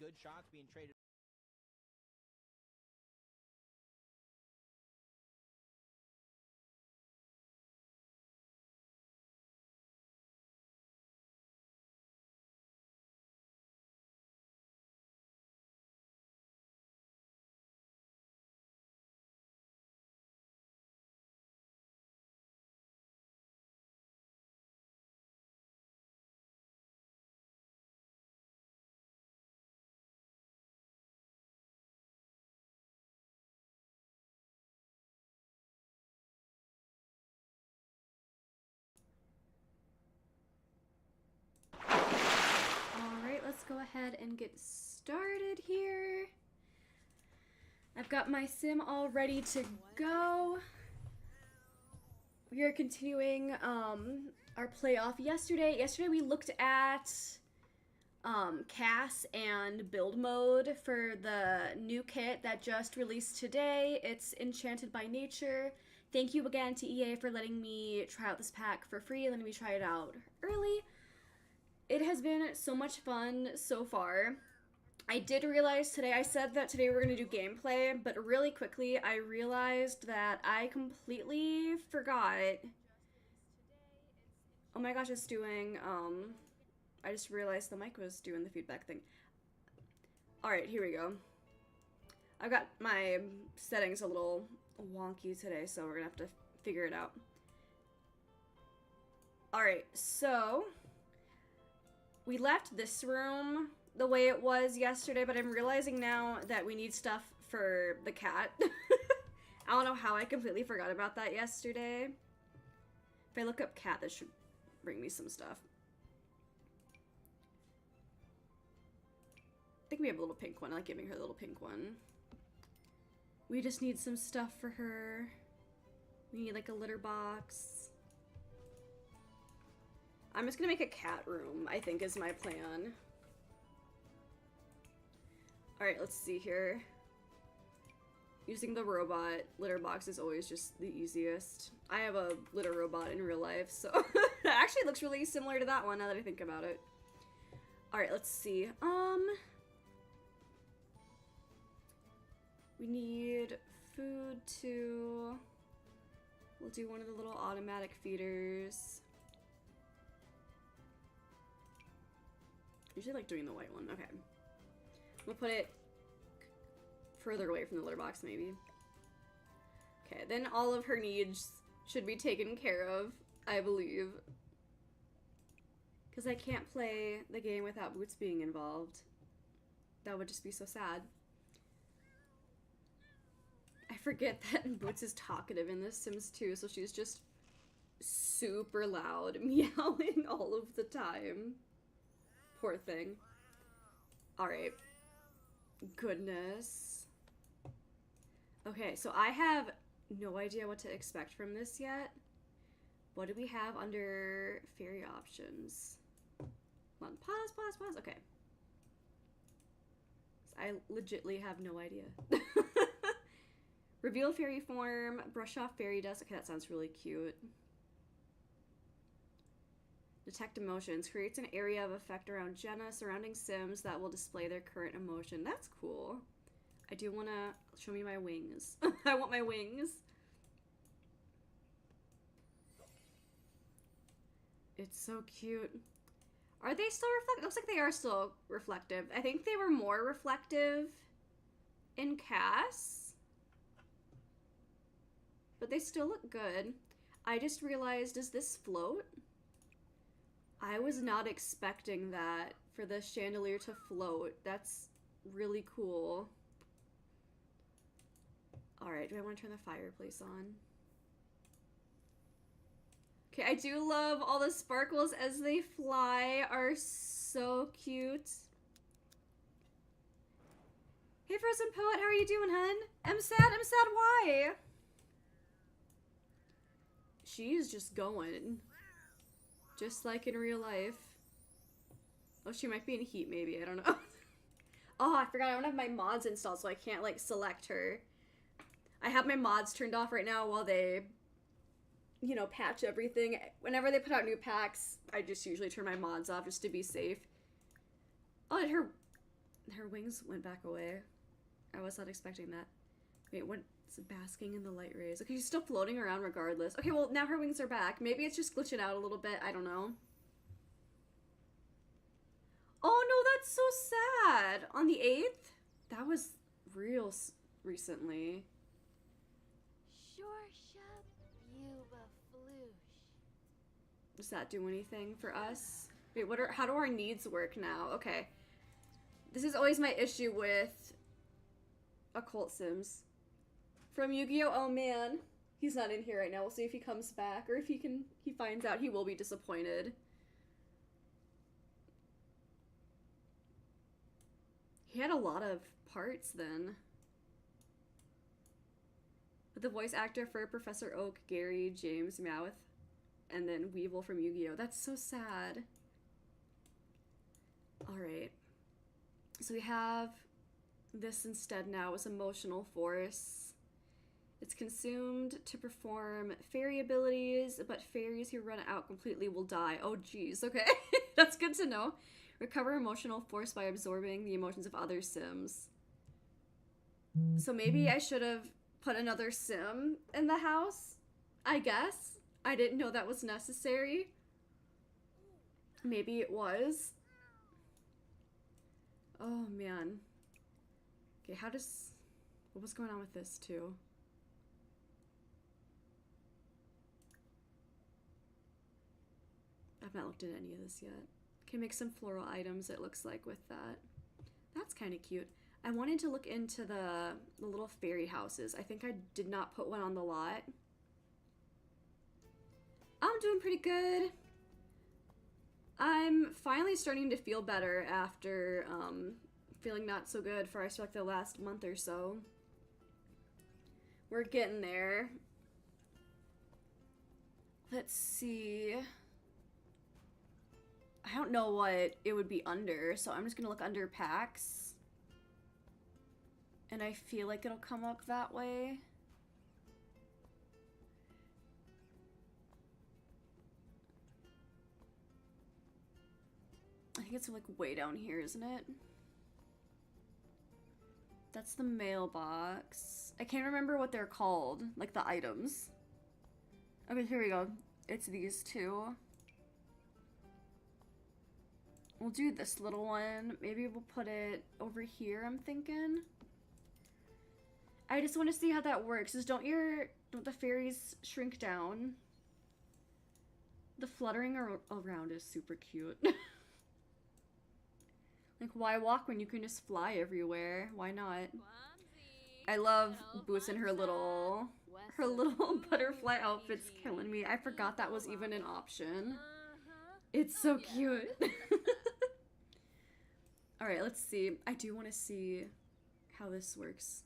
good shots being traded. Alright, let's go ahead and get started here. I've got my sim all ready to go. We are continuing our playoff yesterday. Yesterday we looked at Cass and build mode for the new kit that just released today. It's Enchanted by Nature. Thank you again to EA for letting me try out this pack for free, letting me try it out early. It has been so much fun so far. I did realize today, I said that today we were going to do gameplay, but really quickly I realized that I completely forgot. Oh my gosh, it's doing, I just realized the mic was doing the feedback thing. Alright, here we go. I've got my settings a little wonky today, so we're gonna have to figure it out. Alright, so we left this room the way it was yesterday, but I'm realizing now that we need stuff for the cat. I don't know how I completely forgot about that yesterday. If I look up cat, this should bring me some stuff. I think we have a little pink one. I like giving her the little pink one. We just need some stuff for her. We need like a litter box. I'm just gonna make a cat room, I think is my plan. Alright, let's see here. Using the robot litter box is always just the easiest. I have a litter robot in real life, so it actually looks really similar to that one now that I think about it. Alright, let's see. We need food too. We'll do one of the little automatic feeders. Usually like doing the white one. Okay. We'll put it further away from the litter box, maybe. Okay, then all of her needs should be taken care of, I believe. Because I can't play the game without Boots being involved. That would just be so sad. I forget that Boots is talkative in The Sims 2, so she's just super loud, meowing all of the time. Poor thing. Alright. Goodness. Okay, so I have no idea what to expect from this yet. What do we have under fairy options? Hold on, pause. Okay. I legitly have no idea. Reveal fairy form, brush off fairy dust. Okay, that sounds really cute. Detect emotions. Creates an area of effect around Jenna surrounding Sims that will display their current emotion. That's cool. I do want to show me my wings. I want my wings. It's so cute. Are they still reflective? Looks like they are still reflective. I think they were more reflective in Cass. But they still look good. I just realized, does this float? I was not expecting that for the chandelier to float. That's really cool. Alright, do I want to turn the fireplace on? Okay, I do love all the sparkles as they fly. Are so cute. Hey, Frozen Poet, how are you doing, hun? I'm sad, why? She's just going. Just like in real life. Oh, she might be in heat, maybe. I don't know. Oh, I forgot I don't have my mods installed, so I can't, like, select her. I have my mods turned off right now while they, you know, patch everything. Whenever they put out new packs, I just usually turn my mods off just to be safe. Oh, and her Her wings went back away. I was not expecting that. Wait, what's basking in the light rays? Okay, she's still floating around regardless. Okay, well, now her wings are back. Maybe it's just glitching out a little bit. I don't know. Oh, no, that's so sad. On the 8th? That was real recently. Does that do anything for us? Wait, how do our needs work now? Okay. This is always my issue with occult sims. From Yu-Gi-Oh! Oh man. He's not in here right now. We'll see if he comes back. Or if he finds out, he will be disappointed. He had a lot of parts then. But the voice actor for Professor Oak, Gary James Mouth, and then Weevil from Yu-Gi-Oh! That's so sad. Alright. So we have this instead now as emotional force. It's consumed to perform fairy abilities, but fairies who run out completely will die. Oh geez, okay. That's good to know. Recover emotional force by absorbing the emotions of other sims. So maybe I should have put another sim in the house, I guess. I didn't know that was necessary. Maybe it was. Oh man. Okay, what was going on with this too? I've not looked at any of this yet. Can make some floral items, it looks like, with that. That's kind of cute. I wanted to look into the little fairy houses. I think I did not put one on the lot. I'm doing pretty good. I'm finally starting to feel better after feeling not so good for I feel like the last month or so. We're getting there. Let's see. I don't know what it would be under, so I'm just gonna look under packs. And I feel like it'll come up that way. I think it's like way down here, isn't it? That's the mailbox. I can't remember what they're called, like the items. Okay, here we go. It's these two. We'll do this little one. Maybe we'll put it over here, I'm thinking. I just want to see how that works. Don't the fairies shrink down? The fluttering around is super cute. Like, why walk when you can just fly everywhere? Why not? I love Boots in her little butterfly outfit's killing me. I forgot that was even an option. It's so cute. Alright, let's see. I do want to see how this works.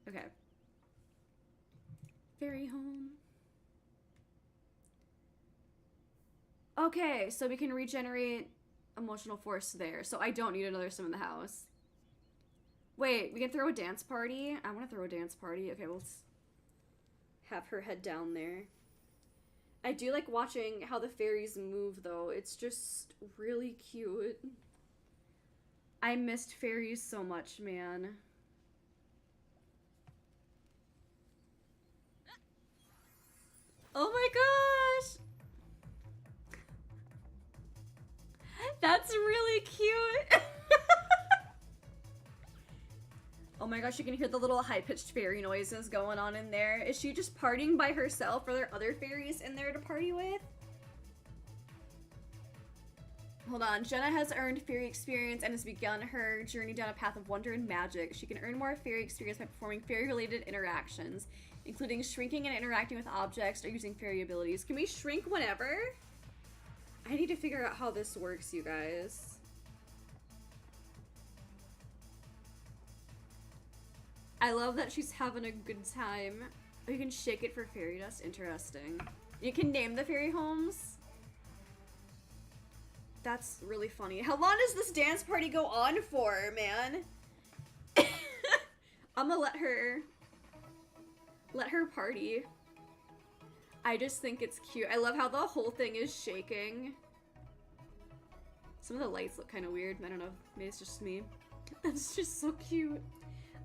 Okay. Fairy home. Okay, so we can regenerate emotional force there. So I don't need another sim in the house. Wait, we can throw a dance party? I want to throw a dance party. Okay, let's have her head down there. I do like watching how the fairies move, though. It's just really cute. I missed fairies so much, man. Oh my gosh! That's really cute! Oh my gosh, you can hear the little high-pitched fairy noises going on in there. Is she just partying by herself? Are there other fairies in there to party with? Hold on. Jenna has earned fairy experience and has begun her journey down a path of wonder and magic. She can earn more fairy experience by performing fairy-related interactions, including shrinking and interacting with objects or using fairy abilities. Can we shrink whenever? I need to figure out how this works, you guys. I love that she's having a good time. Oh, you can shake it for fairy dust. Interesting. You can name the fairy homes. That's really funny. How long does this dance party go on for, man? I'm gonna let her party. I just think it's cute. I love how the whole thing is shaking. Some of the lights look kind of weird. I don't know. Maybe it's just me. That's just so cute.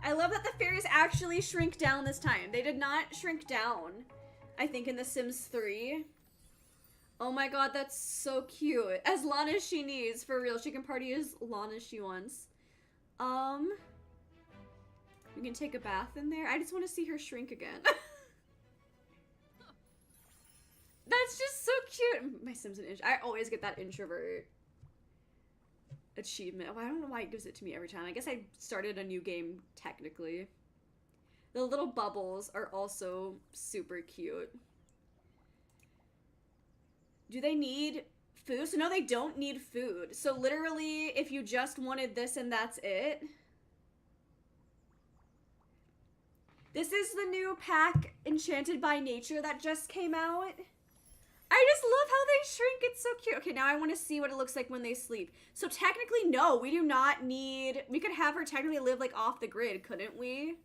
I love that the fairies actually shrink down this time. They did not shrink down, I think, in The Sims 3. Oh my god, that's so cute. As long as she needs, for real. She can party as long as she wants. We can take a bath in there. I just want to see her shrink again. That's just so cute. My Sim's an introvert. I always get that introvert achievement. Oh, I don't know why it gives it to me every time. I guess I started a new game, technically. The little bubbles are also super cute. Do they need food? So no, they don't need food. So literally, if you just wanted this and that's it. This is the new pack, Enchanted by Nature, that just came out. I just love how they shrink. It's so cute. Okay, now I want to see what it looks like when they sleep. So technically, no, we do not need... We could have her technically live, like, off the grid, couldn't we?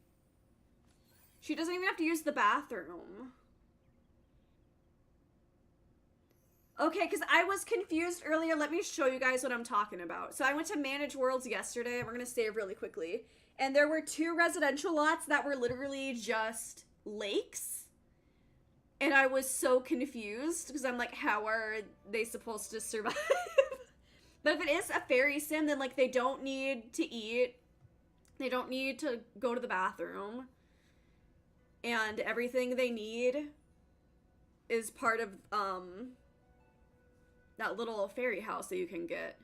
She doesn't even have to use the bathroom. Okay, because I was confused earlier. Let me show you guys what I'm talking about. So I went to Manage Worlds yesterday. We're going to save really quickly. And there were 2 residential lots that were literally just lakes. And I was so confused because I'm like, how are they supposed to survive? But if it is a fairy sim, then like they don't need to eat. They don't need to go to the bathroom. And everything they need is part of that little fairy house that you can get.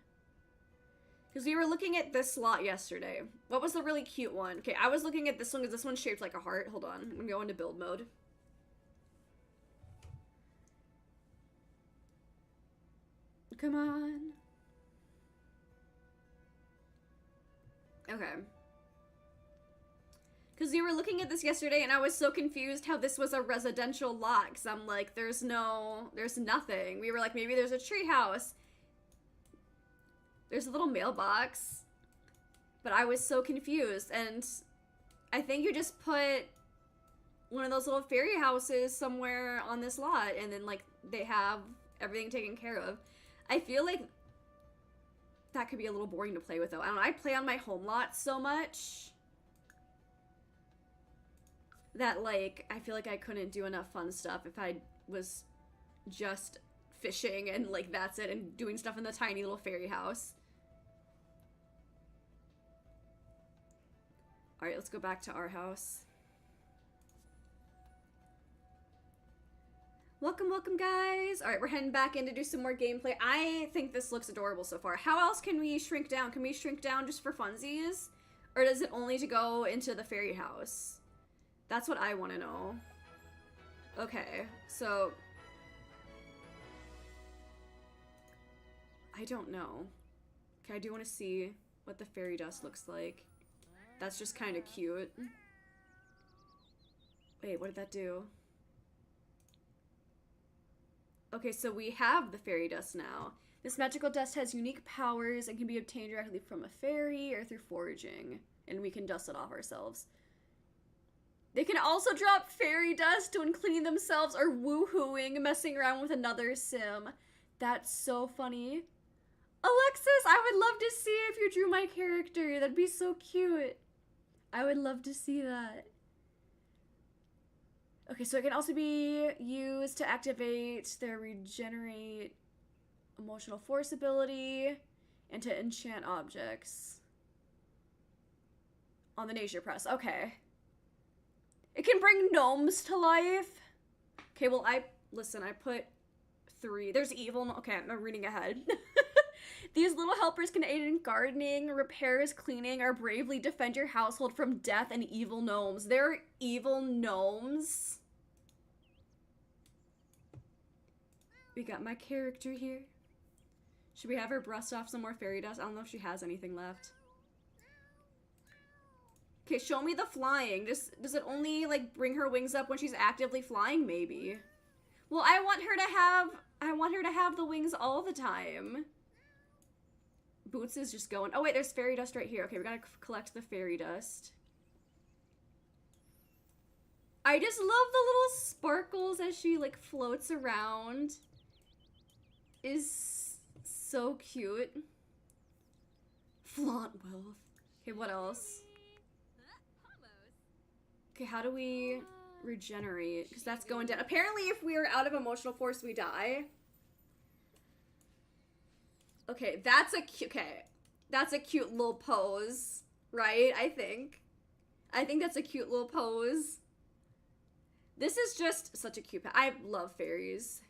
Because we were looking at this lot yesterday. What was the really cute one? Okay, I was looking at this one because this one's shaped like a heart. Hold on. I'm going to go into build mode. Come on. Okay. Because we were looking at this yesterday and I was so confused how this was a residential lot. Because I'm like, there's nothing. We were like, maybe there's a tree house. There's a little mailbox. But I was so confused. And I think you just put one of those little fairy houses somewhere on this lot. And then, like, they have everything taken care of. I feel like that could be a little boring to play with, though. I don't know. I play on my home lot so much that, like, I feel like I couldn't do enough fun stuff if I was just fishing and, like, that's it, and doing stuff in the tiny little fairy house. Alright, let's go back to our house. Welcome, welcome, guys. Alright, we're heading back in to do some more gameplay. I think this looks adorable so far. How else can we shrink down? Can we shrink down just for funsies? Or does it only to go into the fairy house? That's what I want to know. Okay, so... I don't know. Okay, I do want to see what the fairy dust looks like. That's just kind of cute. Wait, what did that do? Okay, so we have the fairy dust now. This magical dust has unique powers and can be obtained directly from a fairy or through foraging. And we can dust it off ourselves. They can also drop fairy dust when cleaning themselves or woohooing, messing around with another sim. That's so funny. Alexis, I would love to see if you drew my character. That'd be so cute. I would love to see that. Okay, so it can also be used to activate their regenerate emotional force ability and to enchant objects on the nature press. Okay. It can bring gnomes to life. Okay, well, listen, I put 3. There's evil. Okay, I'm reading ahead. These little helpers can aid in gardening, repairs, cleaning, or bravely defend your household from death and evil gnomes. They're evil gnomes. We got my character here. Should we have her brush off some more fairy dust? I don't know if she has anything left. Okay, show me the flying. Does it only, like, bring her wings up when she's actively flying? Maybe. Well, I want her to have the wings all the time. Boots is just going. Oh, wait, there's fairy dust right here. Okay, we gotta collect the fairy dust. I just love the little sparkles as she, like, floats around. Is so cute. Flaunt wealth. Okay, what else? Okay, how do we regenerate? Because that's going down. Apparently, if we are out of emotional force, we die. Okay, that's a cute little pose, right? I think that's a cute little pose. This is just such a cute pack. I love fairies.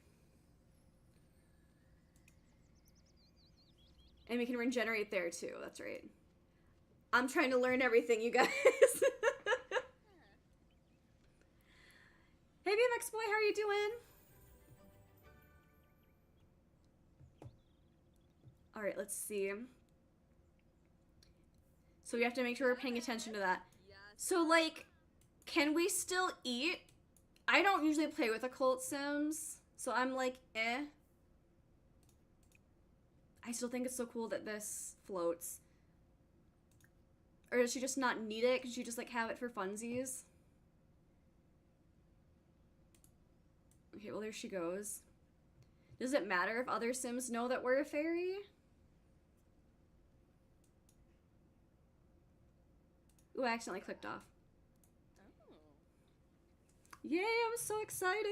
And we can regenerate there too, that's right. I'm trying to learn everything, you guys. Hey, BMX boy, how are you doing? All right, let's see. So we have to make sure we're paying attention to that. So, like, can we still eat? I don't usually play with occult sims, so I'm like, eh. I still think it's so cool that this floats. Or does she just not need it? Could she just, like, have it for funsies? Okay, well, there she goes. Does it matter if other sims know that we're a fairy? Ooh, I accidentally clicked off. Oh. Yay, I'm so excited.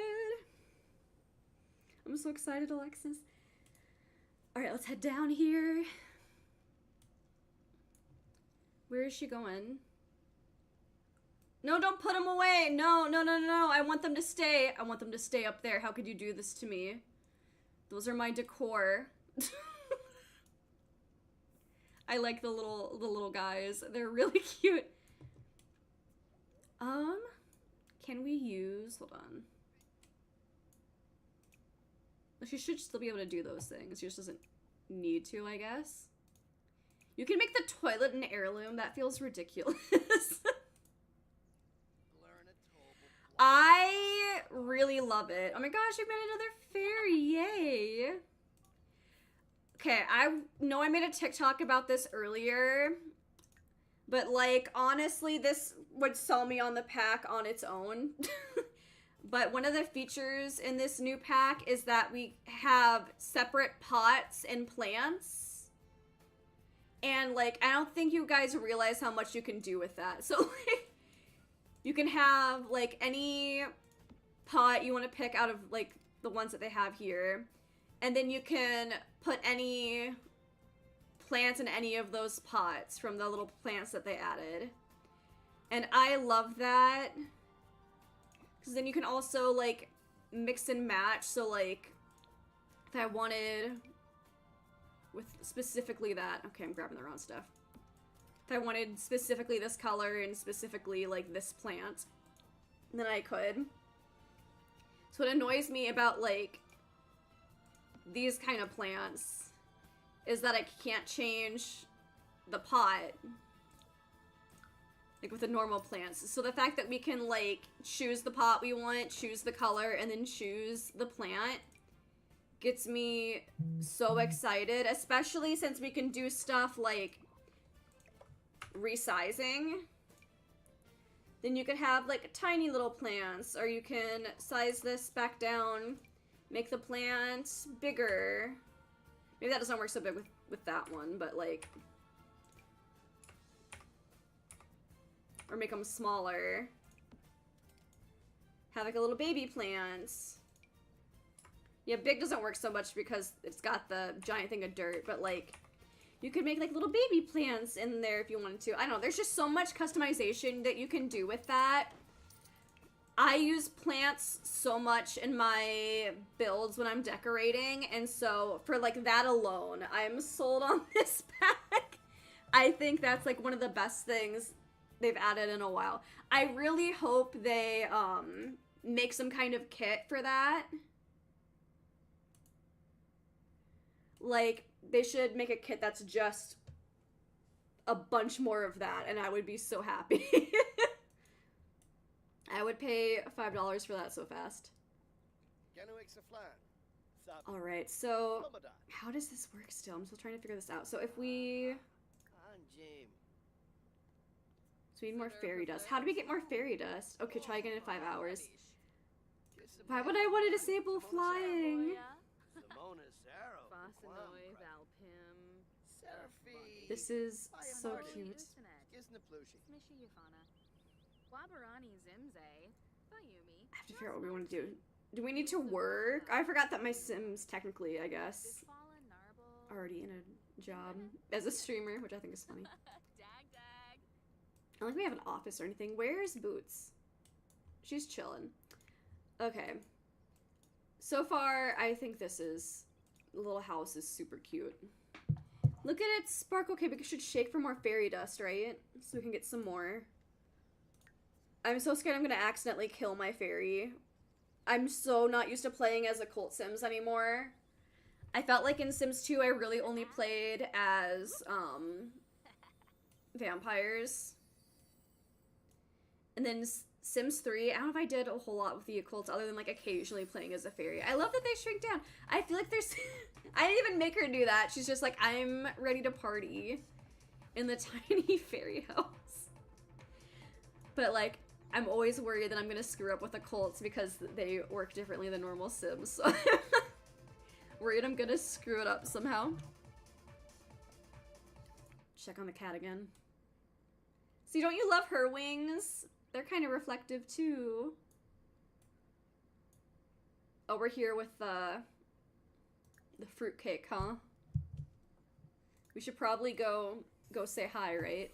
I'm so excited, Alexis. All right, let's head down here. Where is she going? No, don't put them away. No, no, no, no. I want them to stay. I want them to stay up there. How could you do this to me? Those are my decor. I like the little guys. They're really cute. Can we use, hold on. She should still be able to do those things. She just doesn't need to, I guess. You can make the toilet an heirloom. That feels ridiculous. I really love it. Oh my gosh, we've made another fairy. Yay. Okay, I know I made a TikTok about this earlier, but like, honestly, this would sell me on the pack on its own. But one of the features in this new pack is that we have separate pots and plants. And like, I don't think you guys realize how much you can do with that. So like, you can have like any pot you want to pick out of like the ones that they have here. And then you can put any plants in any of those pots from the little plants that they added. And I love that. Because then you can also like mix and match. So like if I wanted with specifically that, okay, I'm grabbing the wrong stuff. If I wanted specifically this color and specifically like this plant, then I could. So what annoys me about like these kind of plants is that I can't change the pot like with the normal plants. So the fact that we can like choose the pot we want, choose the color, and then choose the plant gets me so excited, especially since we can do stuff like resizing. Then you could have like tiny little plants, or you can size this back down, make the plant bigger. Maybe that doesn't work so big with that one, but like, or make them smaller. Have like a little baby plant. Yeah, big doesn't work so much because it's got the giant thing of dirt, but like, you could make like little baby plants in there if you wanted to. I don't know, there's just so much customization that you can do with that. I use plants so much in my builds when I'm decorating, and so for like that alone, I'm sold on this pack. I think that's like one of the best things they've added in a while. I really hope they make some kind of kit for that. Like, they should make a kit that's just a bunch more of that, and I would be so happy. I would pay $5 for that so fast. Alright, so how does this work still? I'm still trying to figure this out. So if we... So we need more fairy dust. How do we get more fairy dust? Okay, try again in 5 hours. Why would I want to disable flying? This is so cute. I have to figure out what we want to do. Do we need to work? I forgot that my Sims technically, I guess, already in a job as a streamer, which I think is funny. I don't think we have an office or anything. Where is Boots? She's chilling. Okay. So far, I think this is... The little house is super cute. Look at it sparkle. Okay, we should shake for more fairy dust, right? So we can get some more. I'm so scared I'm gonna accidentally kill my fairy. I'm so not used to playing as a cult Sims anymore. I felt like in Sims 2, I really only played as, vampires. And then Sims 3, I don't know if I did a whole lot with the occult other than, like, occasionally playing as a fairy. I love that they shrink down. I feel like there's... I didn't even make her do that. She's just like, I'm ready to party in the tiny fairy house. But, like, I'm always worried that I'm gonna screw up with occults because they work differently than normal Sims. So worried I'm gonna screw it up somehow. Check on the cat again. See, don't you love her wings? They're kind of reflective too. Oh, we're here with the fruitcake, huh? We should probably go say hi, right?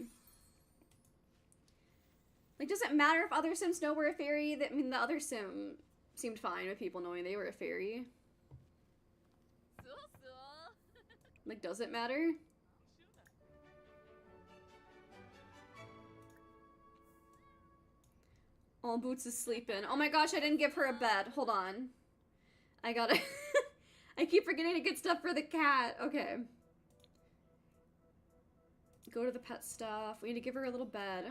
Like, does it matter if other Sims know we're a fairy? I mean, the other Sim seemed fine with people knowing they were a fairy. Like, does it matter? Oh, Boots is sleeping. Oh my gosh, I didn't give her a bed. Hold on. I gotta... I keep forgetting to get stuff for the cat. Okay. Go to the pet stuff. We need to give her a little bed.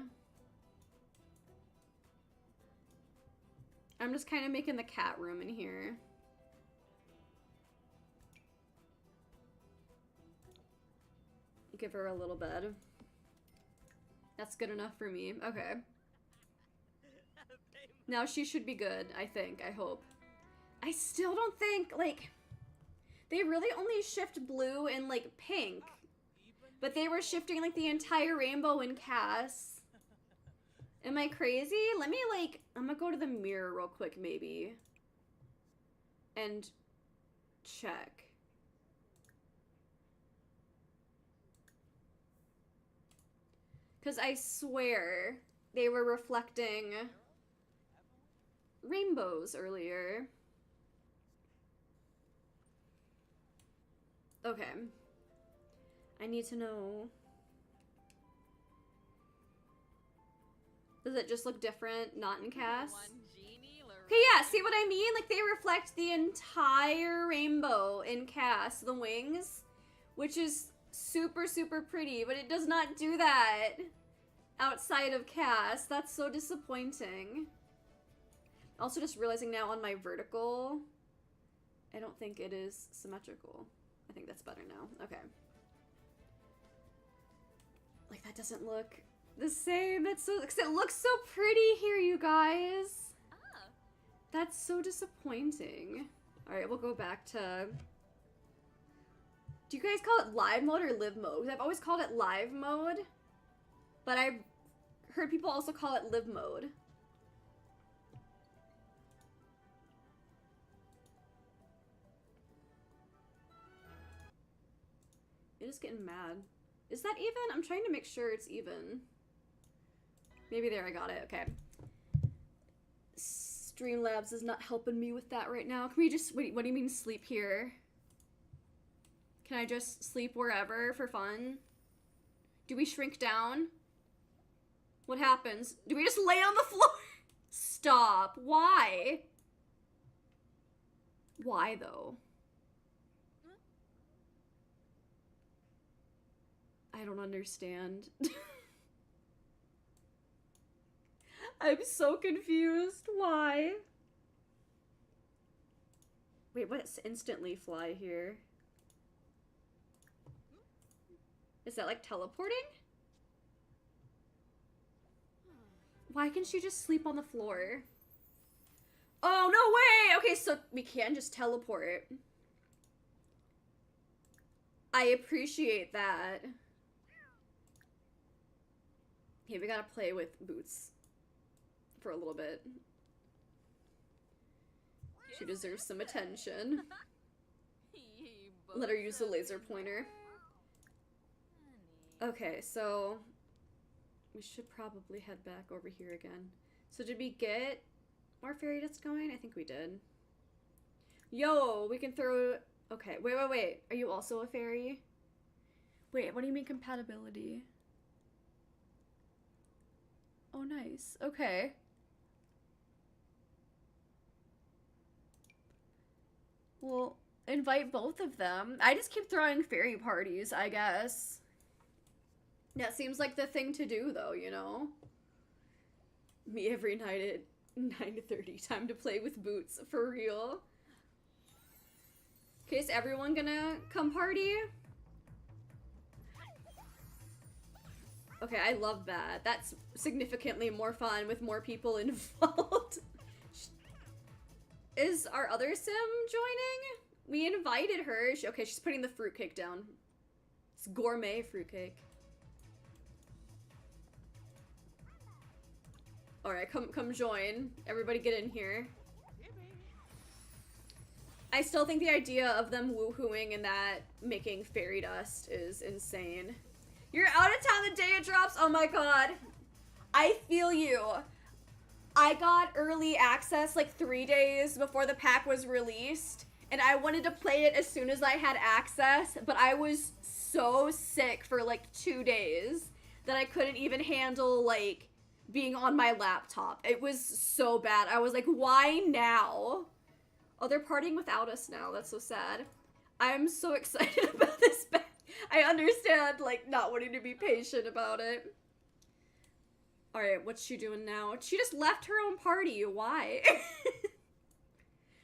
I'm just kind of making the cat room in here. Give her a little bed. That's good enough for me. Okay. Now she should be good, I think. I hope. I still don't think, like... They really only shift blue and, like, pink. But they were shifting, like, the entire rainbow in Cass. Am I crazy? Let me, like... I'm gonna go to the mirror real quick, maybe. And... check. Because I swear they were reflecting... rainbows earlier. Okay. I need to know. Does it just look different, not in Cass? Okay, yeah, see what I mean? Like, they reflect the entire rainbow in Cass, the wings, which is super, super pretty, but it does not do that outside of Cass. That's so disappointing. Also just realizing now on my vertical, I don't think it is symmetrical. I think that's better now. Okay. Like, that doesn't look the same. That's so, because it looks so pretty here, you guys. That's so disappointing. All right, we'll go back to... Do you guys call it live mode or live mode? Because I've always called it live mode, but I've heard people also call it live mode. It is getting mad. Is that even? I'm trying to make sure it's even. Maybe there, I got it. Okay. Streamlabs is not helping me with that right now. Can we just, wait, what do you mean sleep here? Can I just sleep wherever for fun? Do we shrink down? What happens? Do we just lay on the floor? Stop. Why? Why though? I don't understand. I'm so confused. Why? Wait, what's instantly fly here? Is that like teleporting? Why can she just sleep on the floor? Oh, no way! Okay, so we can just teleport. I appreciate that. Okay, we gotta play with Boots for a little bit. She deserves some attention. Let her use the laser pointer. Okay, so we should probably head back over here again. So did we get our fairy dust going? I think we did. Yo, we can throw... Okay, wait. Are you also a fairy? Wait, what do you mean compatibility? Oh, nice. Okay. Well, invite both of them. I just keep throwing fairy parties, I guess. That seems like the thing to do, though, you know? Me every night at 9:30. Time to play with Boots, for real. Okay, is everyone gonna come party? Okay, I love that. That's significantly more fun with more people involved. Is our other sim joining? We invited her. Okay, she's putting the fruitcake down. It's gourmet fruitcake. Alright, come join. Everybody get in here. I still think the idea of them woohooing and that making fairy dust is insane. You're out of town the day it drops? Oh my god. I feel you. I got early access like 3 days before the pack was released, and I wanted to play it as soon as I had access, but I was so sick for like 2 days that I couldn't even handle like being on my laptop. It was so bad. I was like, why now? Oh, they're partying without us now. That's so sad. I'm so excited about this pack. I understand, like, not wanting to be patient about it. Alright, what's she doing now? She just left her own party. Why?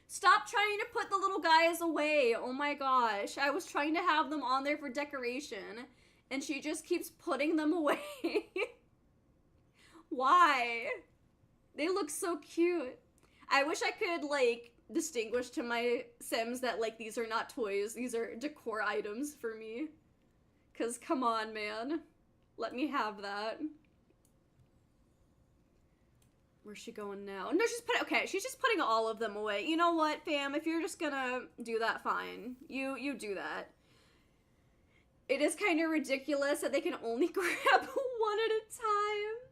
Stop trying to put the little guys away. Oh my gosh. I was trying to have them on there for decoration, and she just keeps putting them away. Why? They look so cute. I wish I could, like, distinguish to my Sims that, like, these are not toys. These are decor items for me. 'Cause, come on, man. Let me have that. Where's she going now? No, she's just putting all of them away. You know what, fam? If you're just gonna do that, fine. You do that. It is kind of ridiculous that they can only grab one at a time.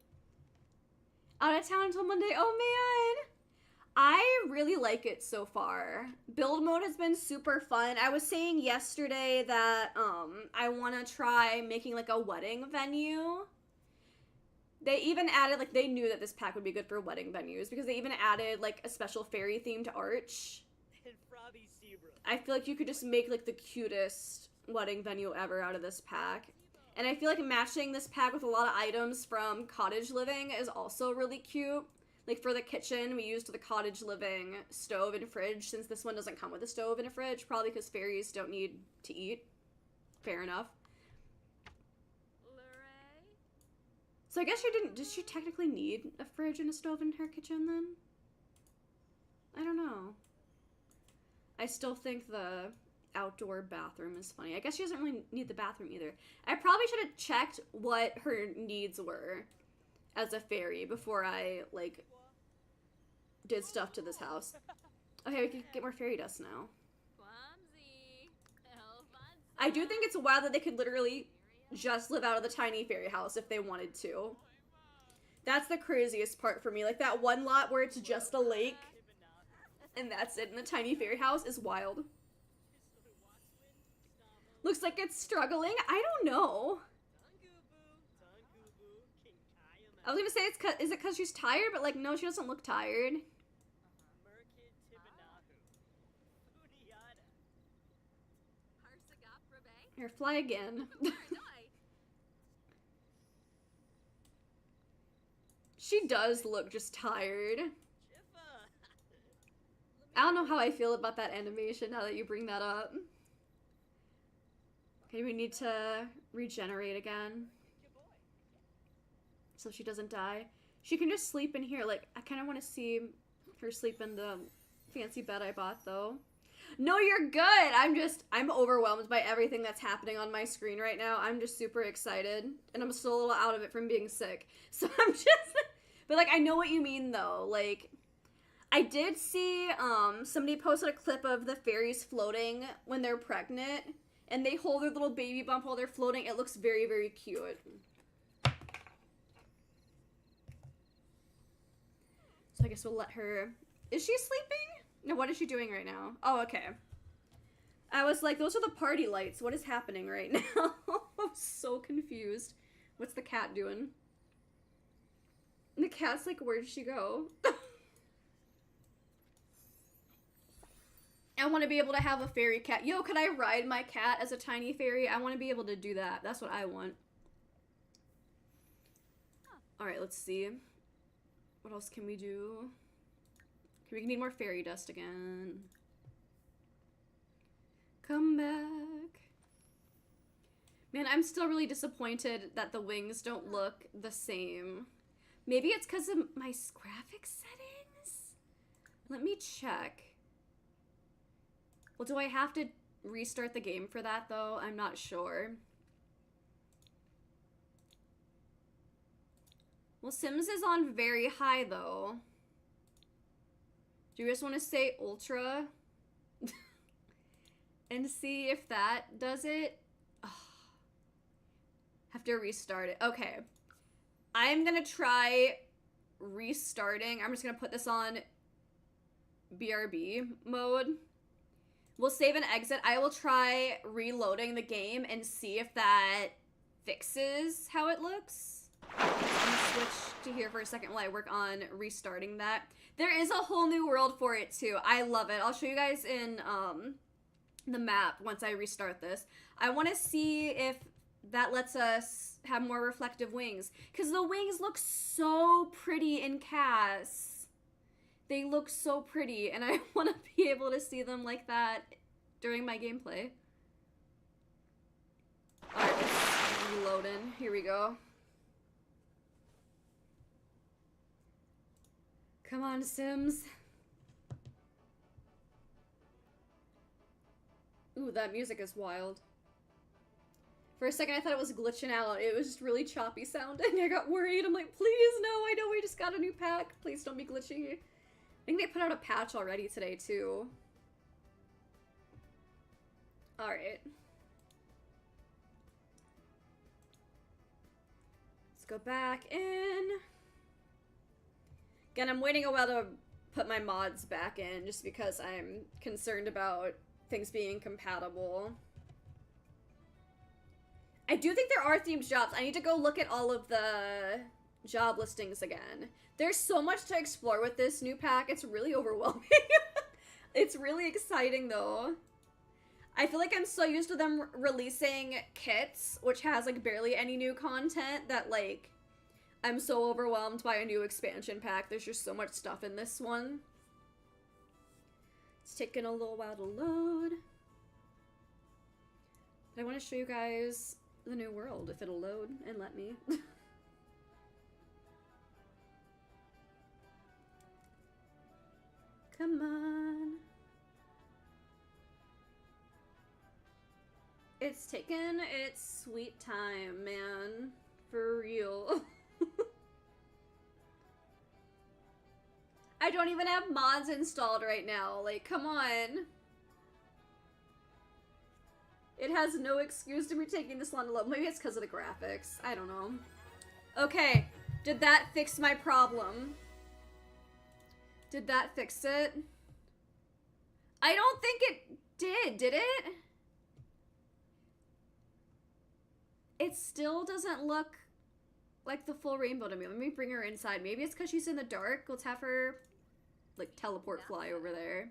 Out of town until Monday. Oh, man. I really like it so far. Build mode has been super fun. I was saying yesterday that I want to try making like a wedding venue. They even added, like, they knew that this pack would be good for wedding venues because they even added like a special fairy themed arch. I feel like you could just make like the cutest wedding venue ever out of this pack. And I feel like matching this pack with a lot of items from Cottage Living is also really cute. Like, for the kitchen, we used the Cottage Living stove and fridge, since this one doesn't come with a stove and a fridge, probably because fairies don't need to eat. Fair enough. So I guess does she technically need a fridge and a stove in her kitchen, then? I don't know. I still think the outdoor bathroom is funny. I guess she doesn't really need the bathroom either. I probably should have checked what her needs were as a fairy before I, like, did stuff to this house. Okay, we can get more fairy dust now. I do think it's wild that they could literally just live out of the tiny fairy house if they wanted to. That's the craziest part for me. Like, that one lot where it's just a lake and that's it, and the tiny fairy house is wild. Looks like it's struggling. I don't know. I was gonna say is it because she's tired, but like, no, she doesn't look tired. Here, fly again. She does look just tired. I don't know how I feel about that animation now that you bring that up. Okay, we need to regenerate again, so she doesn't die. She can just sleep in here. Like, I kind of want to see her sleep in the fancy bed I bought, though. No, you're good. I'm overwhelmed by everything that's happening on my screen right now. I'm just super excited, and I'm still a little out of it from being sick. So I'm just, but like, I know what you mean though. Like, I did see, somebody posted a clip of the fairies floating when they're pregnant, and they hold their little baby bump while they're floating. It looks very, very cute. So I guess we'll let her, is she sleeping? No, what is she doing right now? Oh, okay. I was like, those are the party lights. What is happening right now? I'm so confused. What's the cat doing? And the cat's like, where did she go? I want to be able to have a fairy cat. Yo, could I ride my cat as a tiny fairy? I want to be able to do that. That's what I want. Alright, let's see. What else can we do? We need more fairy dust again. Come back. Man, I'm still really disappointed that the wings don't look the same. Maybe it's because of my graphic settings? Let me check. Well, do I have to restart the game for that, though? I'm not sure. Well, Sims is on very high, though. Do you just want to say ultra? And see if that does it? Oh. Have to restart it. Okay. I'm gonna try restarting. I'm just gonna put this on BRB mode. We'll save and exit. I will try reloading the game and see if that fixes how it looks. I'm gonna switch to here for a second while I work on restarting that. There is a whole new world for it too. I love it. I'll show you guys in the map once I restart this. I want to see if that lets us have more reflective wings, because the wings look so pretty in CAS. They look so pretty, and I want to be able to see them like that during my gameplay. Alright, it's reloading. Here we go. Come on, Sims. Ooh, that music is wild. For a second, I thought it was glitching out. It was just really choppy sounding. I got worried. I'm like, please, no, I know we just got a new pack. Please don't be glitchy. I think they put out a patch already today, too. Alright. Let's go back in. Again, I'm waiting a while to put my mods back in, just because I'm concerned about things being compatible. I do think there are themed jobs. I need to go look at all of the job listings again. There's so much to explore with this new pack. It's really overwhelming. It's really exciting, though. I feel like I'm so used to them releasing kits, which has, like, barely any new content, that, like, I'm so overwhelmed by a new expansion pack. There's just so much stuff in this one. It's taking a little while to load. But I want to show you guys the new world, if it'll load and let me. Come on. It's taken its sweet time, man. For real. I don't even have mods installed right now. Like, come on. It has no excuse to be taking this long to load. Maybe it's because of the graphics. I don't know. Okay. Did that fix my problem? Did that fix it? I don't think it did it? It still doesn't look like the full rainbow to me. Let me bring her inside. Maybe it's because she's in the dark. Let's have her, like, teleport fly over there.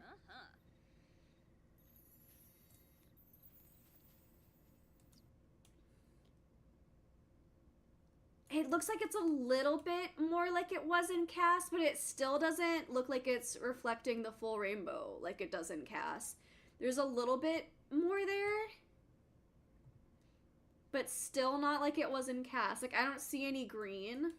It looks like it's a little bit more like it was in CAS, but it still doesn't look like it's reflecting the full rainbow like it does in CAS. There's a little bit more there, but still not like it was in CAS. Like, I don't see any green.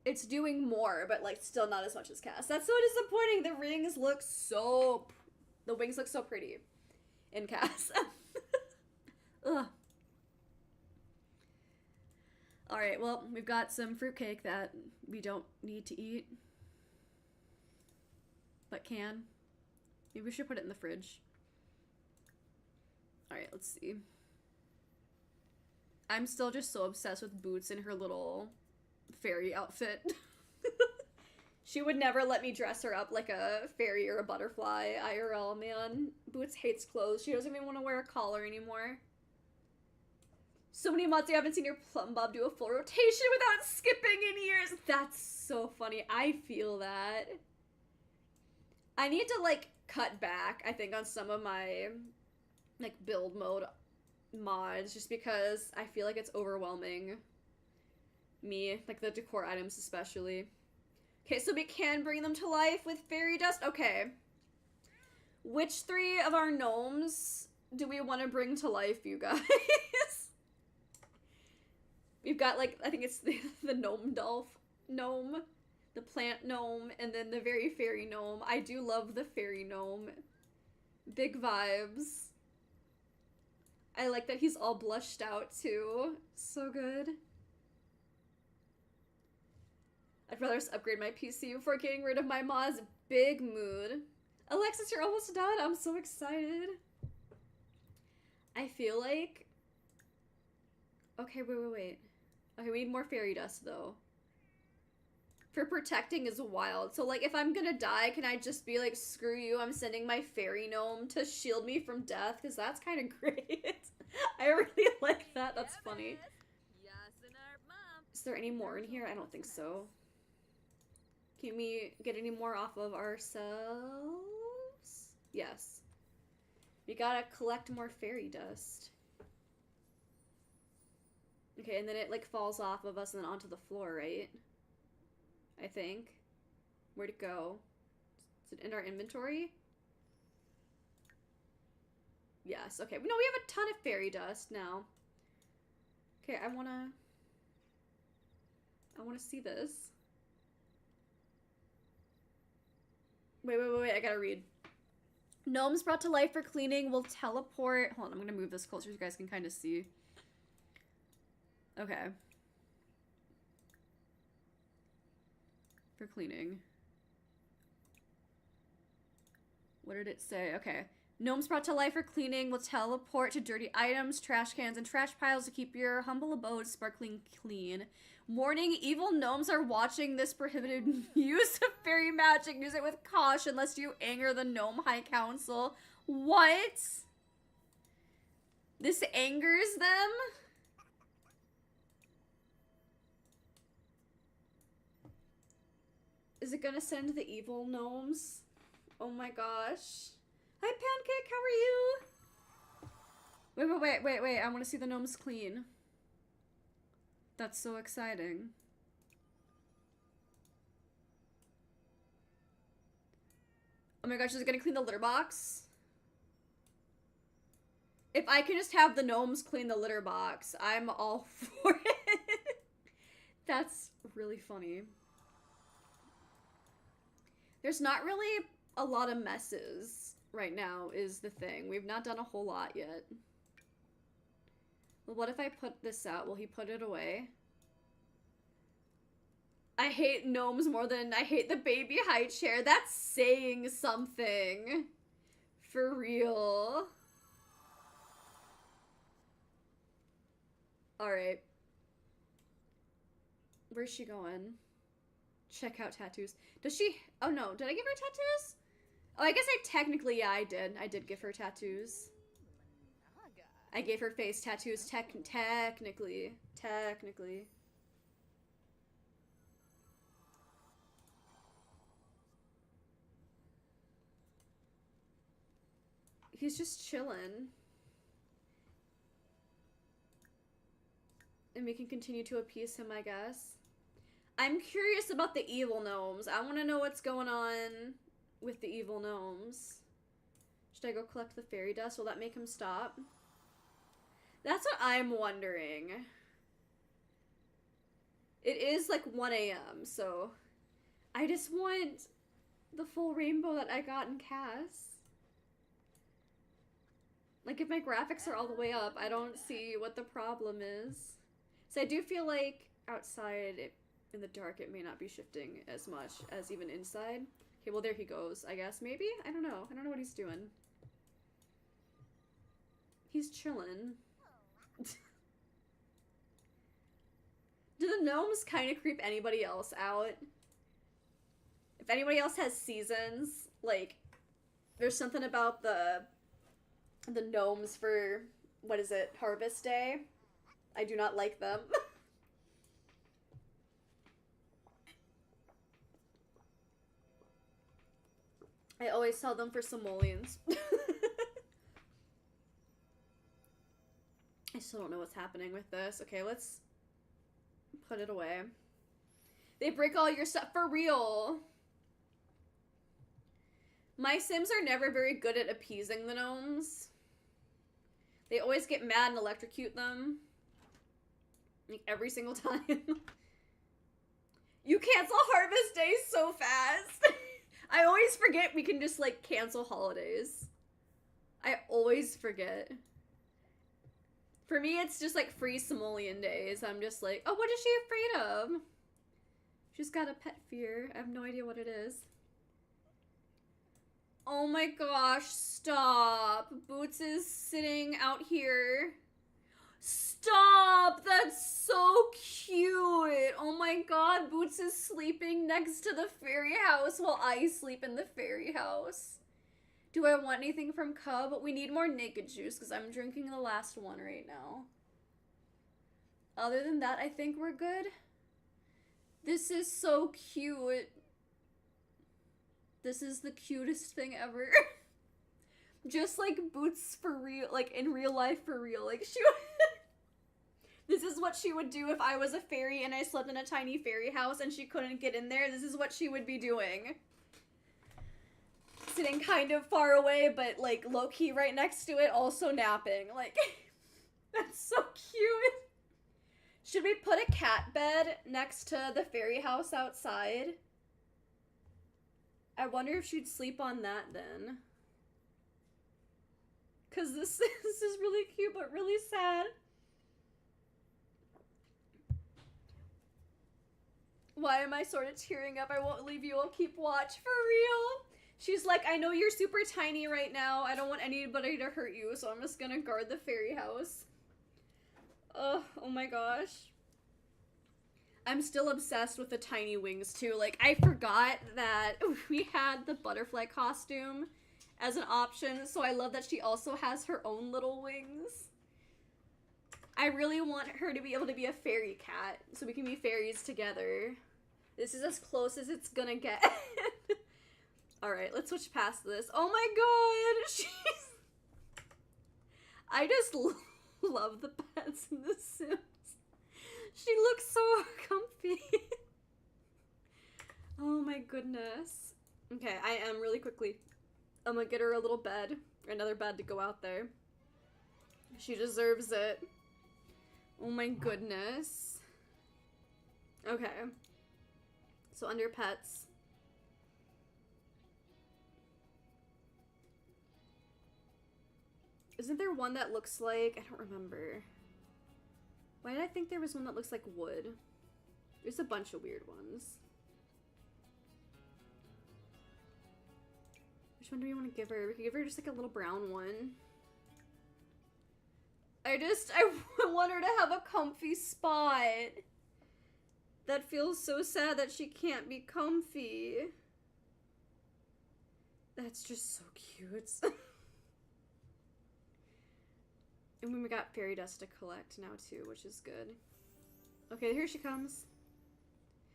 It's doing more, but like still not as much as Cass. That's so disappointing. The rings look so, the wings look so pretty in Cass. Ugh. All right, well, we've got some fruitcake that we don't need to eat, but can. Maybe we should put it in the fridge. All right, let's see. I'm still just so obsessed with Boots and her little fairy outfit. She would never let me dress her up like a fairy or a butterfly IRL, man. Boots hates clothes. She doesn't even want to wear a collar anymore. So many months I haven't seen your plum bob do a full rotation without skipping in years. That's so funny. I feel that. I need to, like, cut back, I think, on some of my, like, build mode mods, just because I feel like it's overwhelming me, like the decor items especially. Okay, so we can bring them to life with fairy dust. Okay. Which 3 of our gnomes do we want to bring to life, you guys? We've got, like, I think it's the gnome gnome, the plant gnome, and then the very fairy gnome. I do love the fairy gnome. Big vibes. I like that he's all blushed out, too. So good. I'd rather just upgrade my PC before getting rid of my mods. Big mood. Alexis, you're almost done. I'm so excited. I feel like... Okay, wait. Okay, we need more fairy dust, though. For protecting is wild. So, like, if I'm gonna die, can I just be like, screw you, I'm sending my fairy gnome to shield me from death? Because that's kind of great. I really like that. That's funny. Is there any more in here? I don't think so. Can we get any more off of ourselves? Yes. We gotta collect more fairy dust. Okay, and then it, like, falls off of us and then onto the floor, right? I think. Where'd it go? Is it in our inventory? Yes, okay. No, we have a ton of fairy dust now. Okay, I wanna see this. Wait, I gotta read. Gnomes brought to life for cleaning will teleport. Hold on, I'm gonna move this closer so you guys can kind of see. Okay. For cleaning. What did it say? Okay. Gnomes brought to life for cleaning will teleport to dirty items, trash cans, and trash piles to keep your humble abode sparkling clean. Warning, evil gnomes are watching this prohibited use of fairy magic. Use it with caution lest you anger the Gnome High Council. What? This angers them? Is it gonna send the evil gnomes? Oh my gosh. Hi, Pancake, how are you? Wait. I want to see the gnomes clean. That's so exciting. Oh my gosh, is it gonna clean the litter box? If I can just have the gnomes clean the litter box, I'm all for it. That's really funny. There's not really a lot of messes right now is the thing. We've not done a whole lot yet. Well, what if I put this out? Will he put it away? I hate gnomes more than I hate the baby high chair. That's saying something. For real. Alright. Where's she going? Check out tattoos. Does she... Oh no, did I give her tattoos? Oh, I guess yeah, I did. I did give her tattoos. I gave her face tattoos technically. He's just chilling. And we can continue to appease him, I guess. I'm curious about the evil gnomes. I want to know what's going on with the evil gnomes. Should I go collect the fairy dust? Will that make him stop? That's what I'm wondering. It is like 1 a.m., so I just want the full rainbow that I got in Cass. Like, if my graphics are all the way up, I don't see what the problem is. So I do feel like outside, in the dark, it may not be shifting as much as even inside. Okay, well, there he goes, I guess. Maybe? I don't know. I don't know what he's doing. He's chilling. Do the gnomes kind of creep anybody else out? If anybody else has seasons, like, there's something about the gnomes for, what is it, Harvest Day? I do not like them. I always sell them for simoleons. I still don't know what's happening with this. Okay, let's put it away. They break all your stuff for real. My Sims are never very good at appeasing the gnomes. They always get mad and electrocute them. Like, every single time. You cancel Harvest Day so fast. I always forget we can just, like, cancel holidays. I always forget. For me, it's just, like, free simoleon days. I'm just like, oh, what is she afraid of? She's got a pet fear. I have no idea what it is. Oh my gosh, stop. Boots is sitting out here. Stop! That's so cute! Oh my god, Boots is sleeping next to the fairy house while I sleep in the fairy house. Do I want anything from Cub? We need more naked juice because I'm drinking the last one right now. Other than that, I think we're good. This is so cute. This is the cutest thing ever. Just like Boots for real, like in real life for real. Like she This is what she would do if I was a fairy and I slept in a tiny fairy house and she couldn't get in there. This is what she would be doing. Sitting kind of far away, but like low-key right next to it, also napping. Like, that's so cute. Should we put a cat bed next to the fairy house outside? I wonder if she'd sleep on that then. Cause this is really cute but really sad. Why am I sort of tearing up? I won't leave you, I'll keep watch, for real. She's like, I know you're super tiny right now. I don't want anybody to hurt you, so I'm just gonna guard the fairy house. Oh my gosh. I'm still obsessed with the tiny wings too. Like, I forgot that we had the butterfly costume as an option, so I love that she also has her own little wings. I really want her to be able to be a fairy cat, so we can be fairies together. This is as close as it's gonna get. Alright, let's switch past this. Oh my god! I just love the pets in The Sims. She looks so comfy. Oh my goodness. Okay, I am really quickly. I'm gonna get her a little bed. Another bed to go out there. She deserves it. Oh my goodness. Okay. So under pets. Isn't there one that looks like... I don't remember. Why did I think there was one that looks like wood? There's a bunch of weird ones. Which one do we want to give her? We could give her just like a little brown one. I want her to have a comfy spot. That feels so sad that she can't be comfy. That's just so cute. And we got fairy dust to collect now too, which is good. Okay, here she comes.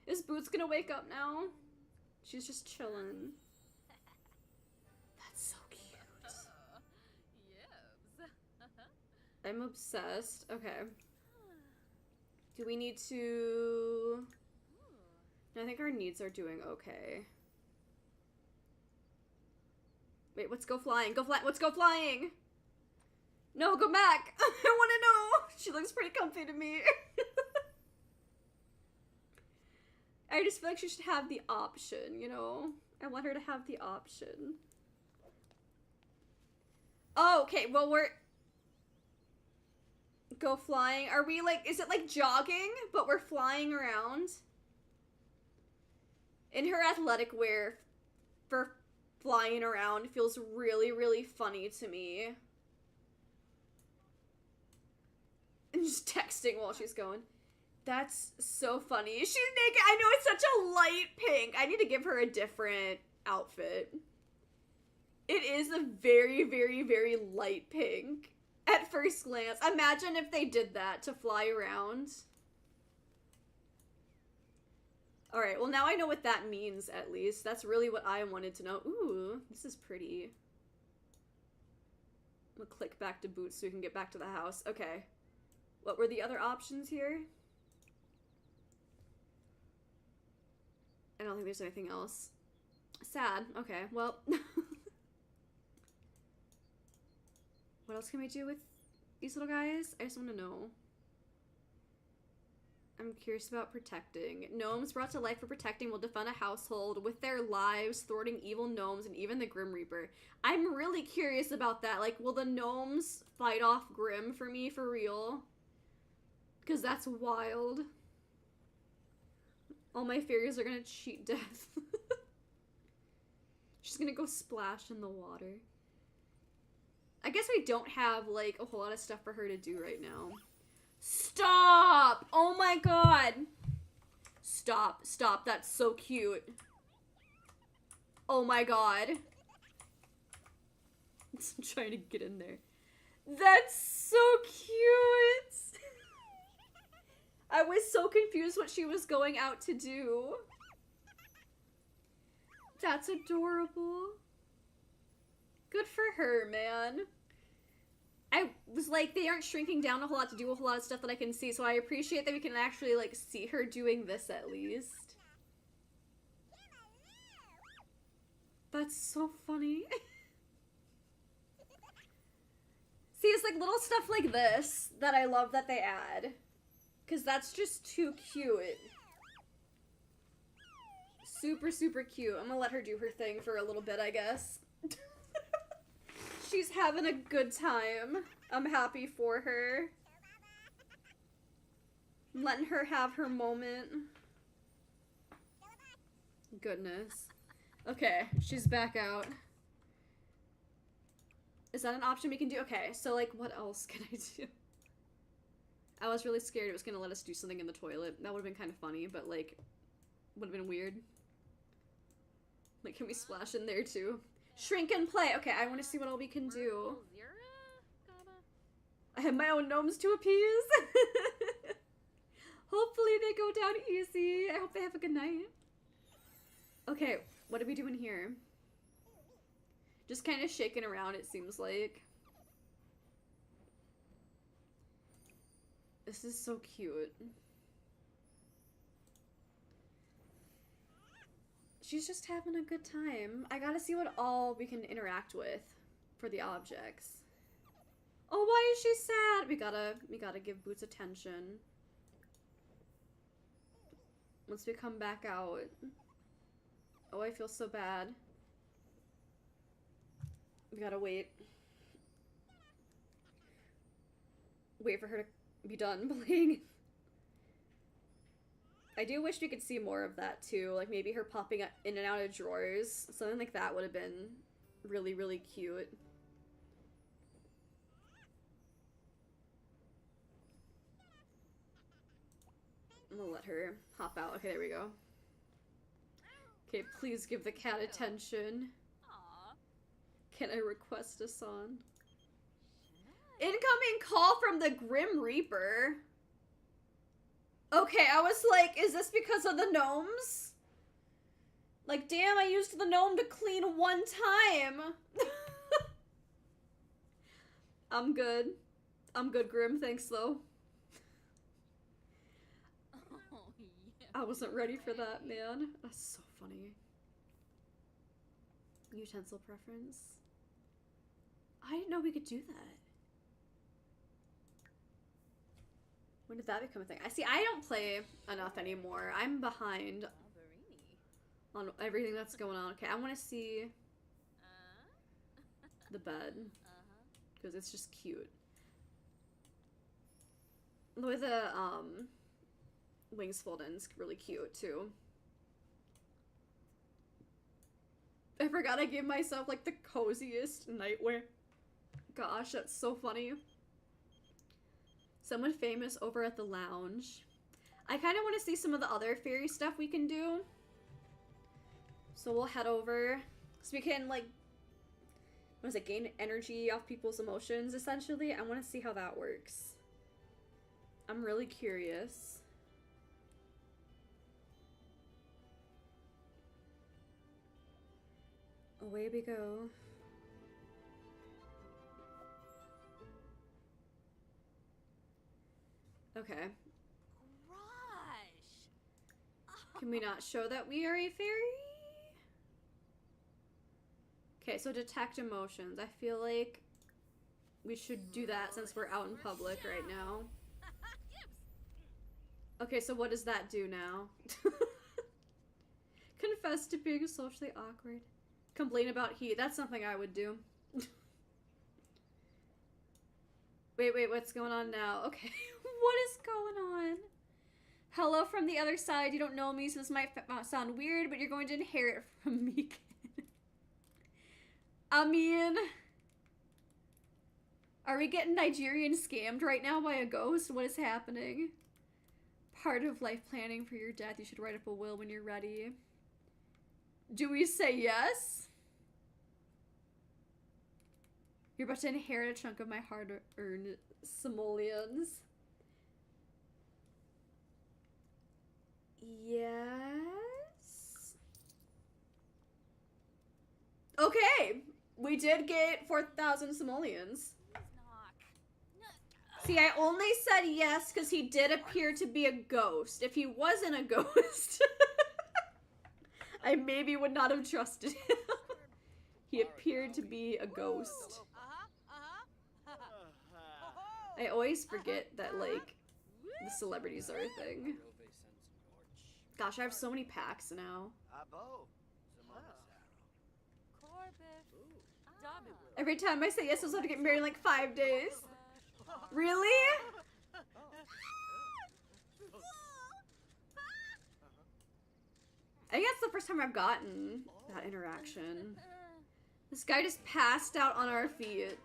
Is Boots gonna wake up now? She's just chilling. That's so cute. I'm obsessed. Okay. Do we need to... I think our needs are doing okay. Wait, let's go flying. Let's go flying! No, go back! I want to know! She looks pretty comfy to me. I just feel like she should have the option, you know? I want her to have the option. Oh, okay, well, we're... Go flying. Are we, like, is it like jogging, but we're flying around? In her athletic wear for flying around feels really, really funny to me. And just texting while she's going. That's so funny. She's naked. I know it's such a light pink. I need to give her a different outfit. It is a very, very, very light pink at first glance. Imagine if they did that to fly around. Alright, well now I know what that means, at least. That's really what I wanted to know. Ooh, this is pretty. I'm gonna click back to boots so we can get back to the house. Okay. What were the other options here? I don't think there's anything else. Sad. Okay, well. What else can we do with these little guys? I just want to know. I'm curious about protecting. Gnomes brought to life for protecting will defend a household with their lives, thwarting evil gnomes and even the Grim Reaper. I'm really curious about that. Like, will the gnomes fight off Grim for me for real? Because that's wild. All my fairies are gonna cheat death. She's gonna go splash in the water. I guess we don't have, like, a whole lot of stuff for her to do right now. Stop! Oh my god! Stop. Stop. That's so cute. Oh my god. I'm trying to get in there. That's so cute! I was so confused what she was going out to do. That's adorable. Good for her, man. I was like, they aren't shrinking down a whole lot to do a whole lot of stuff that I can see, so I appreciate that we can actually, like, see her doing this at least. That's so funny. See, it's like little stuff like this that I love that they add. Because that's just too cute. Super, super cute. I'm gonna let her do her thing for a little bit, I guess. She's having a good time. I'm happy for her. I'm letting her have her moment. Goodness. Okay, she's back out. Is that an option we can do? Okay, so, like, what else can I do? I was really scared it was gonna let us do something in the toilet. That would've been kind of funny, but, like, would've been weird. Like, can we splash in there, too? Shrink and play. Okay, I want to see what all we can do. I have my own gnomes to appease. Hopefully they go down easy. I hope they have a good night. Okay, what are we doing here? Just kind of shaking around, it seems like. This is so cute. She's just having a good time. I gotta see what all we can interact with for the objects. Oh, why is she sad? We gotta give Boots attention. Once we come back out. Oh, I feel so bad. We gotta wait. Wait for her to be done playing. I do wish we could see more of that, too. Like, maybe her popping in and out of drawers. Something like that would have been really, really cute. I'm gonna let her hop out. Okay, there we go. Okay, please give the cat attention. Can I request a song? Incoming call from the Grim Reaper. Okay, I was like, is this because of the gnomes? Like, damn, I used the gnome to clean one time. I'm good. I'm good, Grim. Thanks, though. Oh, yeah. I wasn't ready for that, man. That's so funny. Utensil preference. I didn't know we could do that. When did that become a thing? I see, I don't play enough anymore. I'm behind on everything that's going on. Okay, I want to see the bed because it's just cute. The way the wings fold in is really cute too. I forgot I gave myself like the coziest nightwear. Gosh, that's so funny. Someone famous over at the lounge. I kind of want to see some of the other fairy stuff we can do. So we'll head over. So we can, like, what is it, gain energy off people's emotions, essentially. I want to see how that works. I'm really curious. Away we go. Okay. Can we not show that we are a fairy? Okay, so detect emotions. I feel like we should do that since we're out in public right now. Okay, so what does that do now? Confess to being socially awkward. Complain about heat. That's something I would do. Wait, what's going on now? Okay, what is going on? Hello from the other side. You don't know me, so this might sound weird, but you're going to inherit from me. I mean, are we getting Nigerian scammed right now by a ghost? What is happening? Part of life planning for your death. You should write up a will when you're ready. Do we say yes? You're about to inherit a chunk of my hard-earned simoleons. Yes. Okay, we did get 4,000 simoleons. See, I only said yes because he did appear to be a ghost. If he wasn't a ghost, I maybe would not have trusted him. He appeared to be a ghost. I always forget that, like, the celebrities are a thing. Gosh, I have so many packs now. Every time I say yes, I was going to get married in like 5 days. Really? I think that's the first time I've gotten that interaction. This guy just passed out on our feet.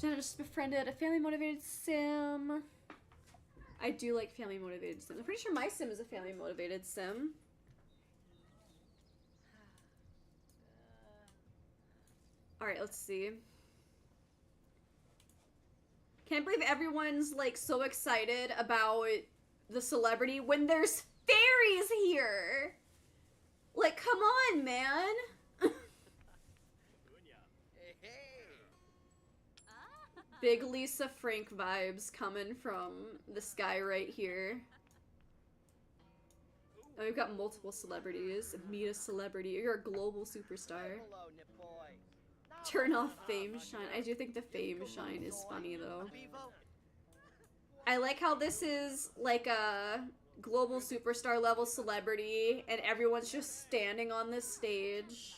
Jenna just befriended a family motivated sim. I do like family motivated sims. I'm pretty sure my sim is a family motivated sim. Alright, let's see. Can't believe everyone's like so excited about the celebrity when there's fairies here. Like, come on, man. Big Lisa Frank vibes coming from this guy right here. Oh, we've got multiple celebrities. Meet a celebrity. You're a global superstar. Turn off fame shine. I do think the fame shine is funny though. I like how this is like a global superstar level celebrity and everyone's just standing on this stage.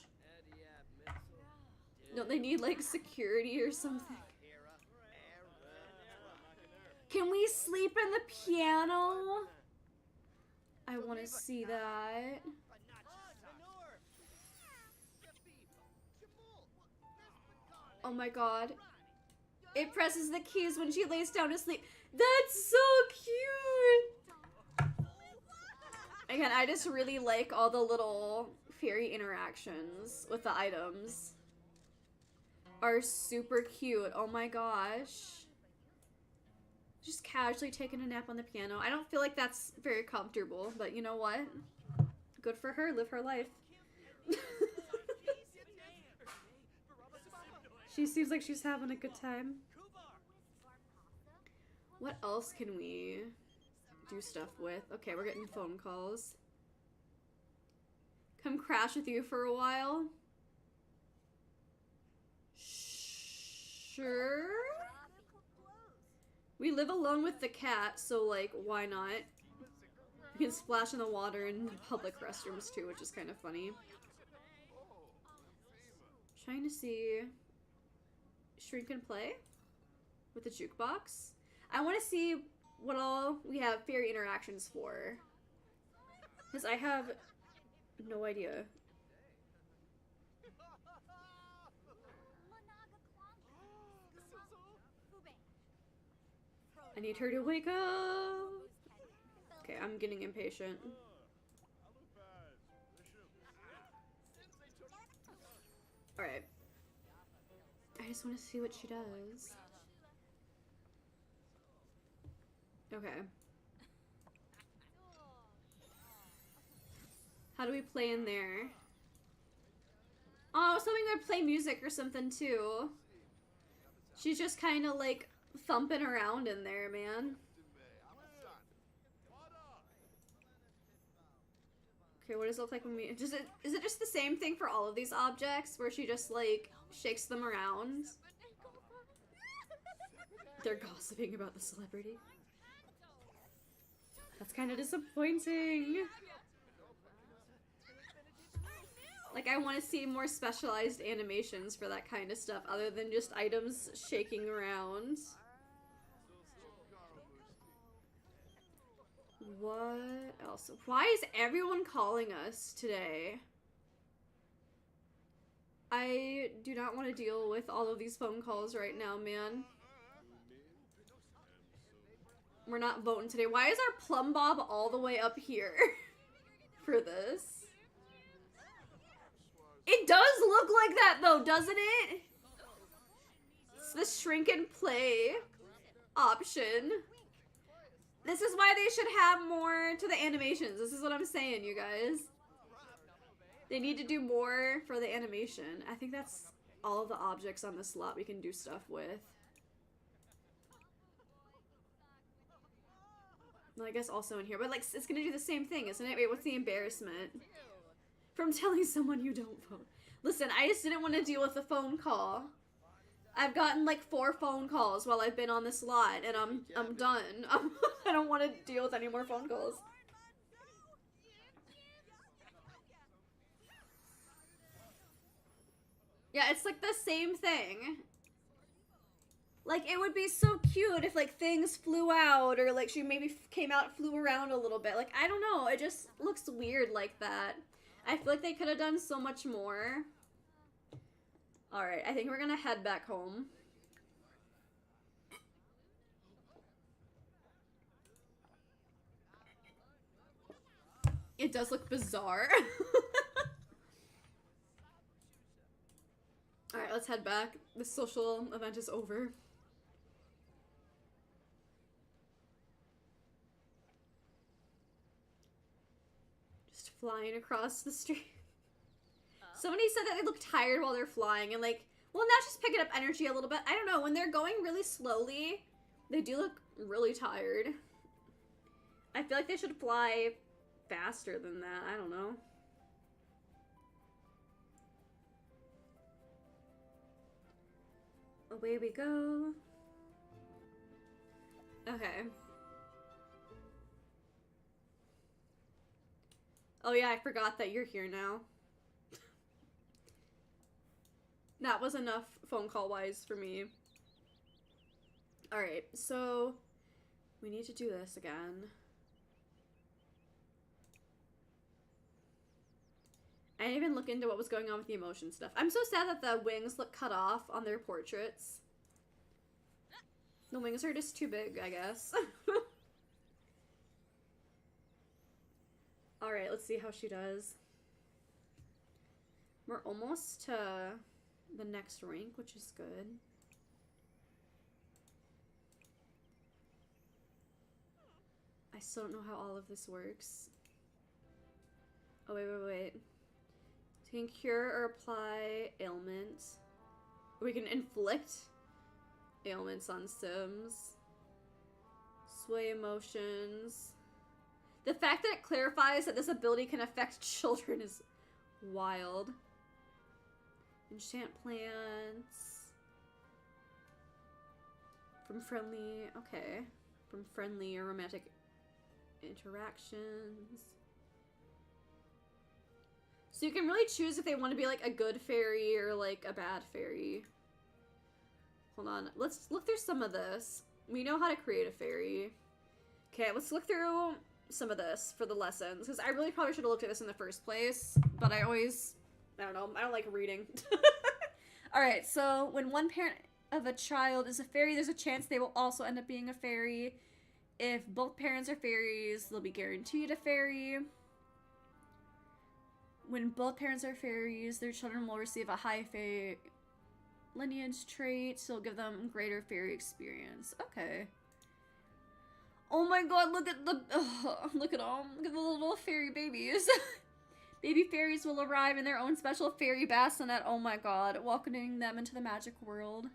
Don't they need like security or something? Can we sleep in the piano? I want to see that. Oh my god. It presses the keys when she lays down to sleep. That's so cute! Again, I just really like all the little fairy interactions with the items. Are super cute. Oh my gosh. Just casually taking a nap on the piano. I don't feel like that's very comfortable, but you know what? Good for her. Live her life. She seems like she's having a good time. What else can we do stuff with? Okay, we're getting phone calls. Come crash with you for a while? Sure. We live alone with the cat, so like, why not? You can splash in the water in public restrooms too, which is kind of funny. Trying to see Shrink and Play with the jukebox. I want to see what all we have fairy interactions for, because I have no idea. I need her to wake up. Okay, I'm getting impatient. Alright. I just want to see what she does. Okay. How do we play in there? Oh, I was hoping I'd play music or something too. She's just kind of like thumping around in there, man. Okay, what does it look like when we... Is it just the same thing for all of these objects, where she just, like, shakes them around? They're gossiping about the celebrity. That's kind of disappointing. Like, I want to see more specialized animations for that kind of stuff, other than just items shaking around. What else? Why is everyone calling us today? I do not want to deal with all of these phone calls right now, man. We're not voting today. Why is our plumb bob all the way up here for this? It does look like that though, doesn't it? It's the shrink and play option. This is why they should have more to the animations. This is what I'm saying, you guys. They need to do more for the animation. I think that's all of the objects on this slot we can do stuff with. Well, I guess also in here. But, like, it's gonna do the same thing, isn't it? Wait, what's the embarrassment? From telling someone you don't vote. Listen, I just didn't want to deal with a phone call. I've gotten like 4 phone calls while I've been on this lot, and I'm done. I don't want to deal with any more phone calls. Yeah, it's like the same thing. Like, it would be so cute if like things flew out, or like she maybe came out, flew around a little bit. Like, I don't know, it just looks weird like that. I feel like they could have done so much more. Alright, I think we're gonna head back home. It does look bizarre. Alright, let's head back. The social event is over. Just flying across the street. Somebody said that they look tired while they're flying, and like, well, now she's picking up energy a little bit. I don't know, when they're going really slowly, they do look really tired. I feel like they should fly faster than that. I don't know. Away we go. Okay. Oh yeah, I forgot that you're here now. That was enough phone call wise for me. Alright, so we need to do this again. I didn't even look into what was going on with the emotion stuff. I'm so sad that the wings look cut off on their portraits. The wings are just too big, I guess. Alright, let's see how she does. We're almost to the next rank, which is good. I still don't know how all of this works. Oh, wait. So you can cure or apply ailments. We can inflict ailments on Sims. Sway emotions. The fact that it clarifies that this ability can affect children is wild. Enchant plants. From friendly, okay. From friendly or romantic Interactions. So you can really choose if they want to be like a good fairy or like a bad fairy. Hold on. Let's look through some of this. We know how to create a fairy. Okay, let's look through some of this for the lessons. Because I really probably should have looked at this in the first place. But I don't know. I don't like reading. Alright, so when one parent of a child is a fairy, there's a chance they will also end up being a fairy. If both parents are fairies, they'll be guaranteed a fairy. When both parents are fairies, their children will receive a high fae lineage trait, so it'll give them greater fairy experience. Okay. Oh my god, look at the look at them. Look at the little fairy babies. Baby fairies will arrive in their own special fairy bassinet. Oh my god, welcoming them into the magic world.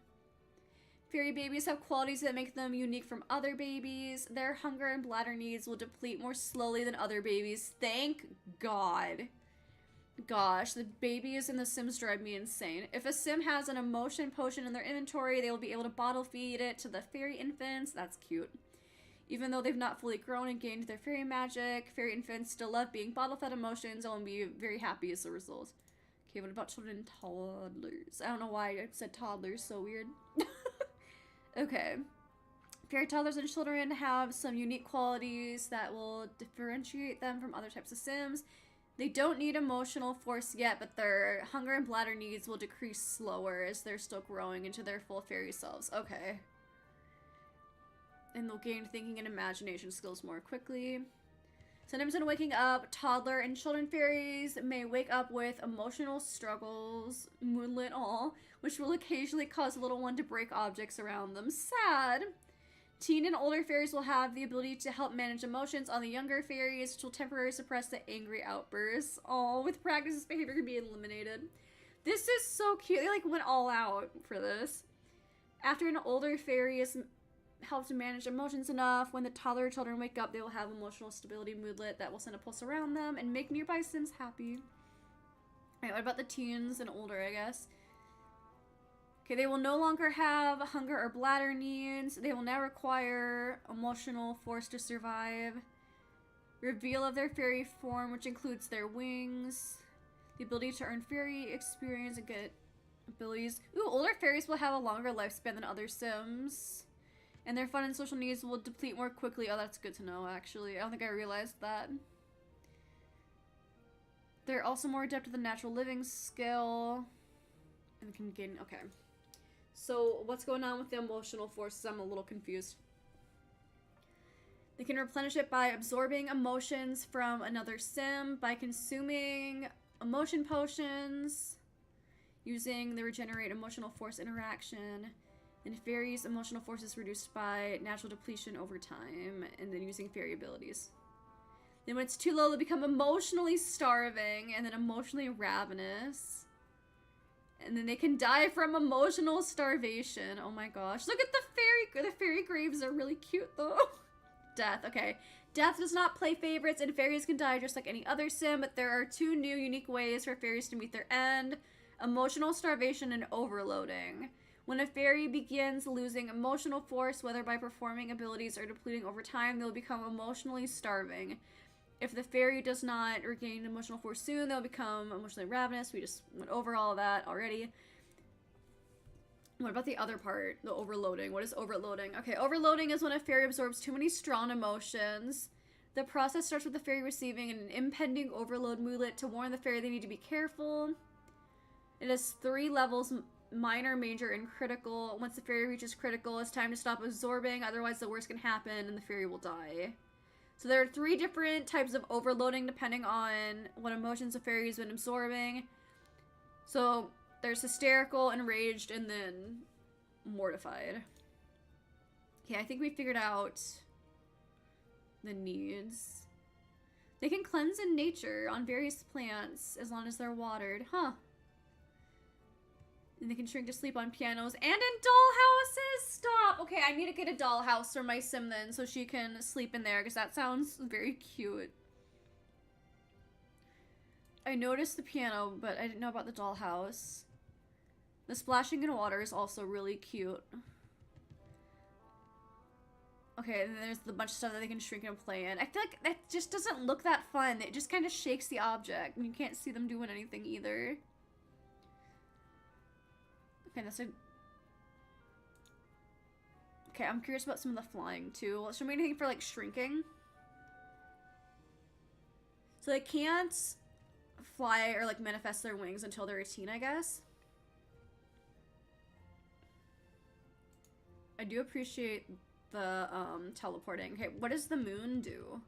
Fairy babies have qualities that make them unique from other babies. Their hunger and bladder needs will deplete more slowly than other babies. Thank God. Gosh, the babies in The Sims drive me insane. If a Sim has an emotion potion in their inventory, they will be able to bottle feed it to the fairy infants. That's cute. Even though they've not fully grown and gained their fairy magic, fairy infants still love being bottle-fed emotions and will be very happy as a result. Okay, what about children and toddlers? I don't know why I said toddlers, so weird. Okay. Fairy toddlers and children have some unique qualities that will differentiate them from other types of Sims. They don't need emotional force yet, but their hunger and bladder needs will decrease slower as they're still growing into their full fairy selves. Okay. And they'll gain thinking and imagination skills more quickly. Sometimes when waking up, toddler and children fairies may wake up with emotional struggles, moonlit all, which will occasionally cause the little one to break objects around them. Sad. Teen and older fairies will have the ability to help manage emotions on the younger fairies, which will temporarily suppress the angry outbursts. Oh, with practice, this behavior can be eliminated. This is so cute. They like went all out for this. After an older fairy is helped to manage emotions enough, when the toddler children wake up, they will have emotional stability moodlet that will send a pulse around them and make nearby Sims happy. Alright, what about the teens and older, I guess? Okay, they will no longer have hunger or bladder needs. They will now require emotional force to survive. Reveal of their fairy form, which includes their wings. The ability to earn fairy experience and get abilities. Ooh, older fairies will have a longer lifespan than other Sims. And their fun and social needs will deplete more quickly. Oh, that's good to know, actually. I don't think I realized that. They're also more adept at the natural living skill. And can gain... Okay. So, what's going on with the emotional forces? I'm a little confused. They can replenish it by absorbing emotions from another Sim, by consuming emotion potions, using the regenerate emotional force interaction, and fairies' emotional force is reduced by natural depletion over time, and then using fairy abilities. Then when it's too low, they become emotionally starving, and then emotionally ravenous. And then they can die from emotional starvation. Oh my gosh. Look at the fairy graves are really cute though. Death, okay. Death does not play favorites, and fairies can die just like any other Sim, but there are two new unique ways for fairies to meet their end. Emotional starvation and overloading. When a fairy begins losing emotional force, whether by performing abilities or depleting over time, they'll become emotionally starving. If the fairy does not regain emotional force soon, they'll become emotionally ravenous. We just went over all of that already. What about the other part? The overloading. What is overloading? Okay, overloading is when a fairy absorbs too many strong emotions. The process starts with the fairy receiving an impending overload moodlet to warn the fairy they need to be careful. It has 3 levels: minor, major, and critical. Once the fairy reaches critical, it's time to stop absorbing, otherwise the worst can happen and the fairy will die. So there are 3 different types of overloading depending on what emotions a fairy's been absorbing. So there's hysterical, enraged, and then mortified. Okay, I think we figured out the needs. They can cleanse in nature on various plants as long as they're watered. Huh. And they can shrink to sleep on pianos and in dollhouses. Stop. Okay, I need to get a dollhouse for my Sim then so she can sleep in there because that sounds very cute. I noticed the piano, but I didn't know about the dollhouse. The splashing in water is also really cute. Okay, and then there's the bunch of stuff that they can shrink and play in. I feel like that just doesn't look that fun. It just kind of shakes the object, and you can't see them doing anything either. Okay, that's a... Okay, I'm curious about some of the flying, too. Will it show me anything for, like, shrinking? So they can't fly or, like, manifest their wings until they're 18, I guess. I do appreciate the, teleporting. Okay, what does the moon do?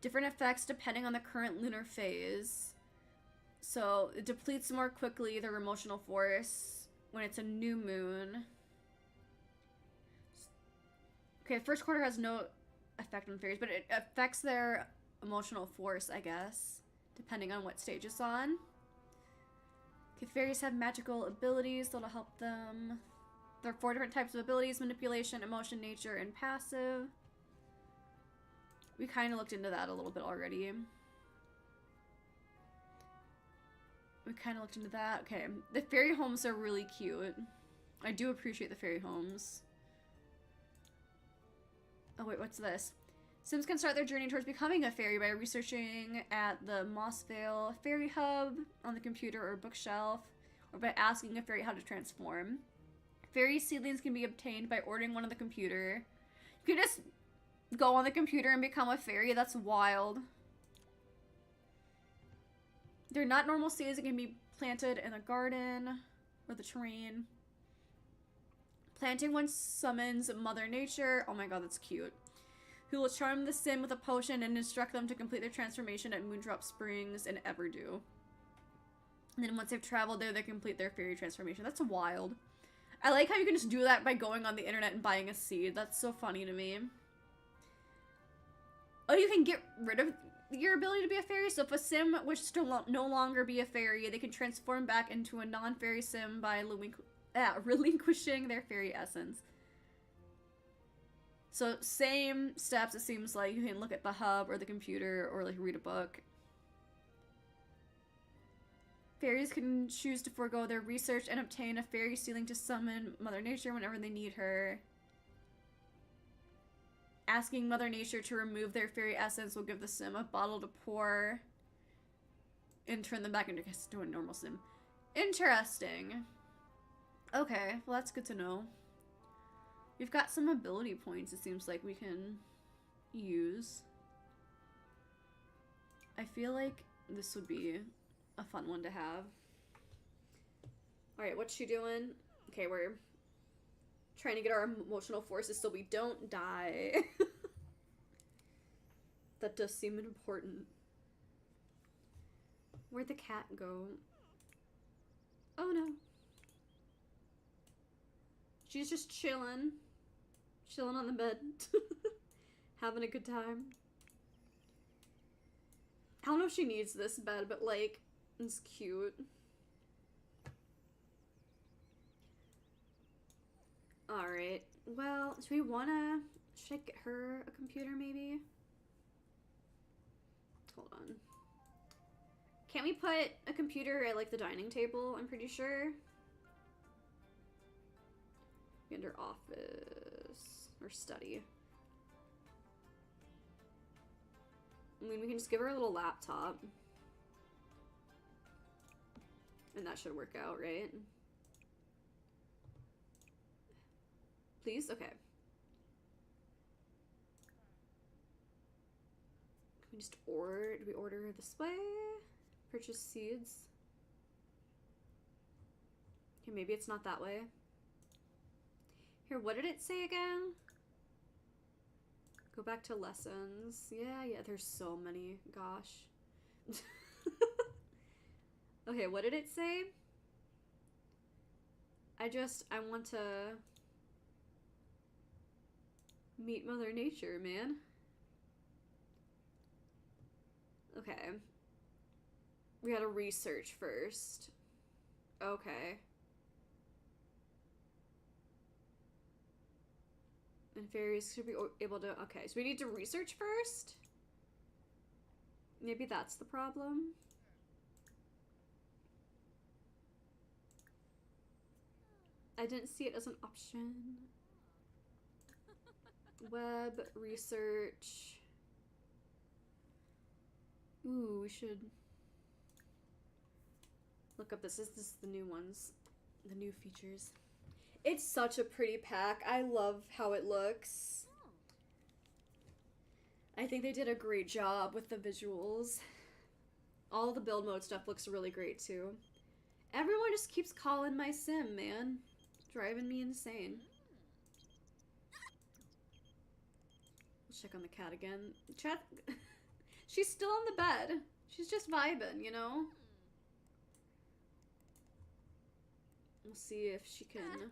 Different effects depending on the current lunar phase. So, it depletes more quickly their emotional force when it's a new moon. Okay, first quarter has no effect on fairies, but it affects their emotional force, I guess, depending on what stage it's on. Okay, fairies have magical abilities that'll help them. There are 4 different types of abilities: manipulation, emotion, nature, and passive. We kind of looked into that a little bit already. Okay, the fairy homes are really cute. I do appreciate the fairy homes. Oh wait, what's this? Sims can start their journey towards becoming a fairy by researching at the Mossvale Fairy Hub on the computer or bookshelf, or by asking a fairy how to transform. Fairy seedlings can be obtained by ordering one on the computer. You can just go on the computer and become a fairy. That's wild. They're not normal seeds. It can be planted in a garden or the terrain. Planting one summons Mother Nature. Oh my god, that's cute. Who will charm the sim with a potion and instruct them to complete their transformation at Moondrop Springs and Everdew. And then once they've traveled there, they complete their fairy transformation. That's wild. I like how you can just do that by going on the internet and buying a seed. That's so funny to me. Oh, you can get rid of your ability to be a fairy. So if a sim wishes to no longer be a fairy, they can transform back into a non-fairy sim by relinquishing their fairy essence. So same steps, it seems like. You can look at the hub or the computer or like read a book. Fairies can choose to forego their research and obtain a fairy seedling to summon Mother Nature whenever they need her. Asking Mother Nature to remove their fairy essence will give the sim a bottle to pour and turn them back into a normal sim. Interesting. Okay, well that's good to know. We've got some ability points, it seems like we can use. I feel like this would be a fun one to have. Alright, what's she doing? Okay, we're trying to get our emotional forces so we don't die. That does seem important. Where'd the cat go? Oh no. She's just chilling. Chilling on the bed. Having a good time. I don't know if she needs this bed, but like, it's cute. Alright. Well, do we wanna... Should I get her a computer maybe? Hold on. Can't we put a computer at like the dining table? I'm pretty sure. Under office or study. I mean, we can just give her a little laptop. And that should work out, right? Please? Okay. Can we just order? Do we order this way? Purchase seeds? Okay, maybe it's not that way. Here, what did it say again? Go back to lessons. Yeah, there's so many. Gosh. Okay, what did it say? I want to meet Mother Nature, man. Okay. We gotta research first. Okay. And fairies should be able to... Okay, so we need to research first? Maybe that's the problem? I didn't see it as an option. Web research. Ooh, we should look up this is the new ones, the new features. It's such a pretty pack. I love how it looks. I think they did a great job with the visuals. All the build mode stuff looks really great too. Everyone just keeps calling my sim, man. Driving me insane. Let's check on the cat again. Chat. She's still on the bed. She's just vibing, you know? We'll see if she can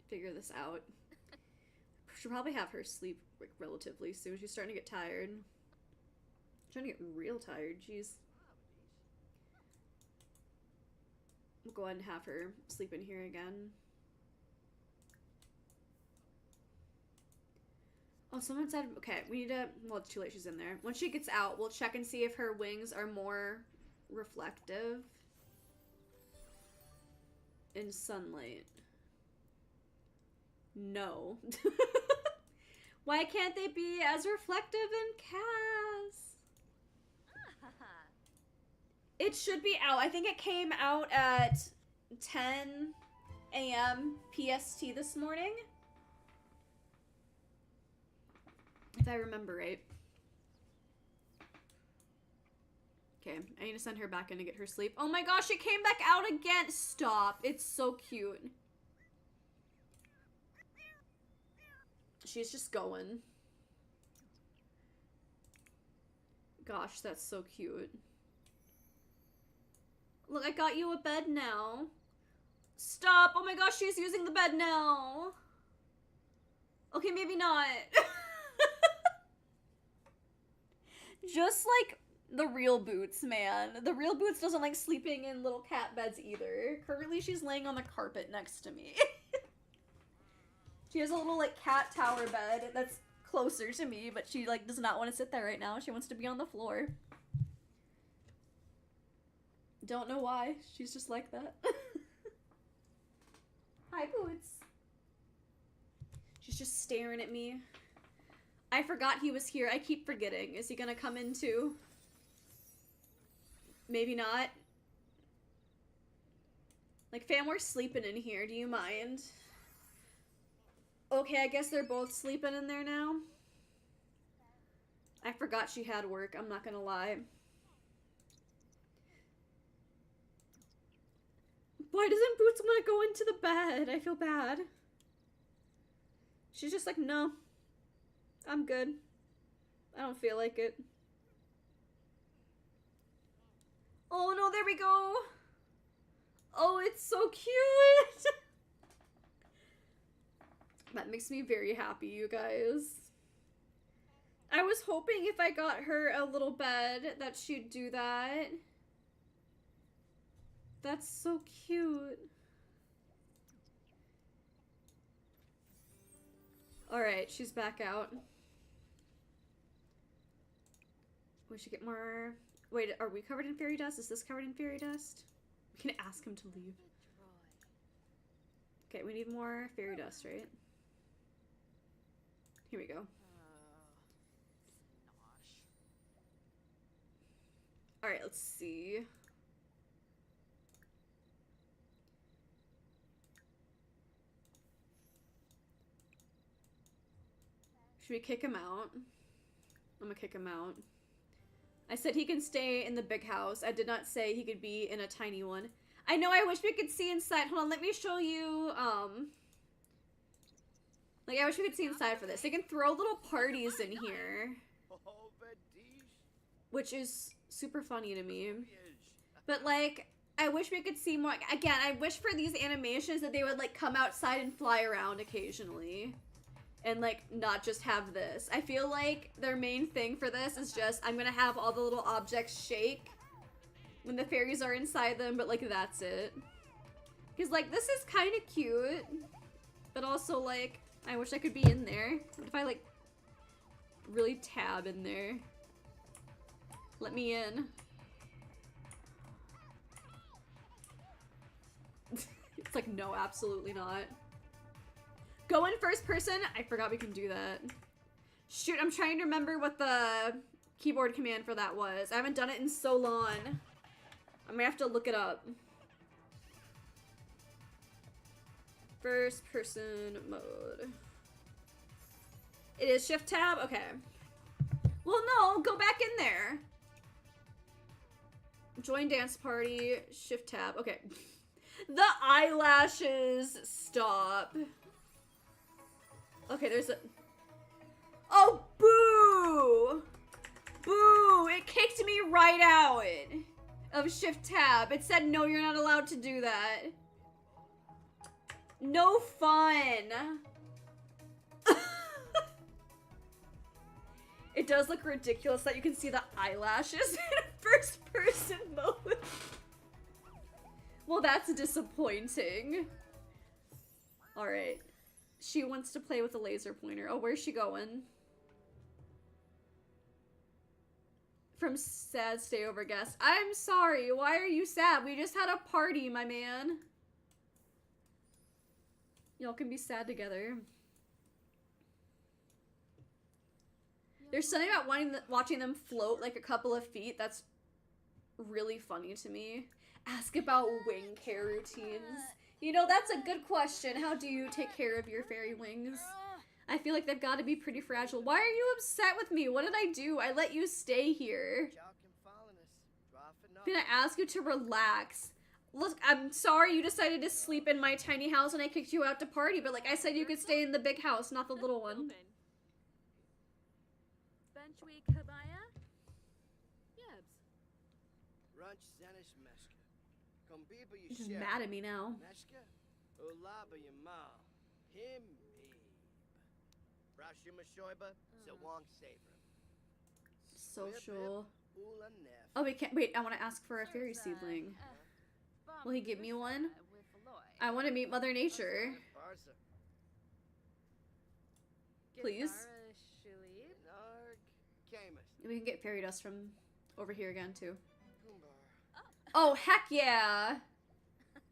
figure this out. She'll probably have her sleep relatively soon. She's starting to get tired. Starting to get real tired, jeez. We'll go ahead and have her sleep in here again. Oh, someone said, okay, we need to, well, it's too late, she's in there. Once she gets out, we'll check and see if her wings are more reflective in sunlight. No. Why can't they be as reflective in Cas? It should be out. I think it came out at 10 a.m. PST this morning. If I remember right. Okay, I need to send her back in to get her sleep. Oh my gosh, it came back out again. Stop. It's so cute. She's just going. Gosh, that's so cute. Look, I got you a bed now. Stop! Oh my gosh, she's using the bed now. Okay, maybe not. Just like the real Boots, man. The real Boots doesn't like sleeping in little cat beds either. Currently, she's laying on the carpet next to me. She has a little like cat tower bed that's closer to me, but she like does not want to sit there right now. She wants to be on the floor. Don't know why. She's just like that. Hi, Boots. She's just staring at me. I forgot he was here. I keep forgetting. Is he gonna come in too? Maybe not. Like, fam, we're sleeping in here. Do you mind? Okay, I guess they're both sleeping in there now. I forgot she had work. I'm not gonna lie. Why doesn't Boots want to go into the bed? I feel bad. She's just like, no. I'm good. I don't feel like it. Oh no, there we go. Oh, it's so cute. That makes me very happy, you guys. I was hoping if I got her a little bed that she'd do that. That's so cute. Alright, she's back out. We should get more... Wait, are we covered in fairy dust? Is this covered in fairy dust? We can ask him to leave. Okay, we need more fairy dust, right? Here we go. Alright, let's see. Should we kick him out? I'm gonna kick him out. I said he can stay in the big house. I did not say he could be in a tiny one. I know, I wish we could see inside. Hold on, let me show you, like, I wish we could see inside for this. They can throw little parties in here. Which is super funny to me. But, like, I wish we could see more. Again, I wish for these animations that they would, like, come outside and fly around occasionally. And, like, not just have this. I feel like their main thing for this is just, I'm gonna have all the little objects shake when the fairies are inside them, but, like, that's it. Because, like, this is kind of cute. But also, like, I wish I could be in there. What if I, like, really tab in there? Let me in. It's like, no, absolutely not. Go in first person? I forgot we can do that. Shoot, I'm trying to remember what the keyboard command for that was. I haven't done it in so long. I'm gonna have to look it up. First person mode. It is shift tab? Okay. Well, no, go back in there. Join dance party, shift tab. Okay. The eyelashes, stop. Okay, there's a... Oh, boo! Boo! It kicked me right out of shift tab. It said, no, you're not allowed to do that. No fun. It does look ridiculous that you can see the eyelashes in first person mode. Well, that's disappointing. Alright. She wants to play with a laser pointer. Oh, where's she going? From sad stay over guest. I'm sorry. Why are you sad? We just had a party, my man. Y'all can be sad together. There's something about watching them float like a couple of feet that's really funny to me. Ask about wing care routines. You know, that's a good question. How do you take care of your fairy wings? I feel like they've got to be pretty fragile. Why are you upset with me? What did I do? I let you stay here. I'm gonna ask you to relax. Look, I'm sorry you decided to sleep in my tiny house and I kicked you out to party, but like I said, you could stay in the big house, not the little one. He's just mad at me now. Social. Oh, we can't. Wait, I want to ask for a fairy seedling. Will he give me one? I want to meet Mother Nature. Please. We can get fairy dust from over here again, too. Oh, heck yeah!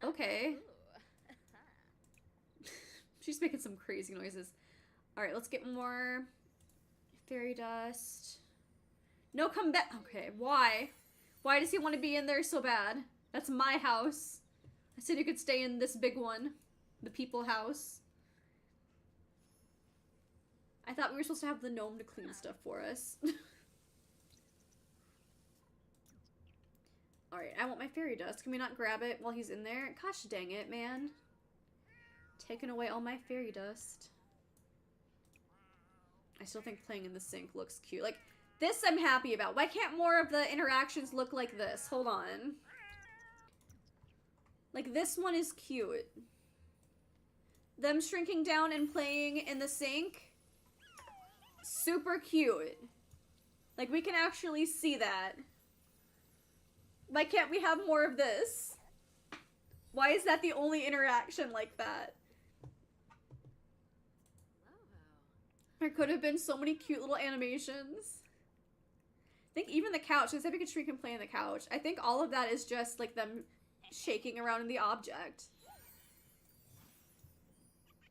Okay. She's making some crazy noises. Alright, let's get more fairy dust. No, come back. Okay, why? Why does he want to be in there so bad? That's my house. I said you could stay in this big one. The people house. I thought we were supposed to have the gnome to clean stuff for us. Alright, I want my fairy dust. Can we not grab it while he's in there? Gosh dang it, man. Taking away all my fairy dust. I still think playing in the sink looks cute. Like, this I'm happy about. Why can't more of the interactions look like this? Hold on. Like, this one is cute. Them shrinking down and playing in the sink. Super cute. Like, we can actually see that. Why can't we have more of this? Why is that the only interaction like that? There could have been so many cute little animations. I think even the couch, they said we could shrink and play on the couch. I think all of that is just like them shaking around in the object.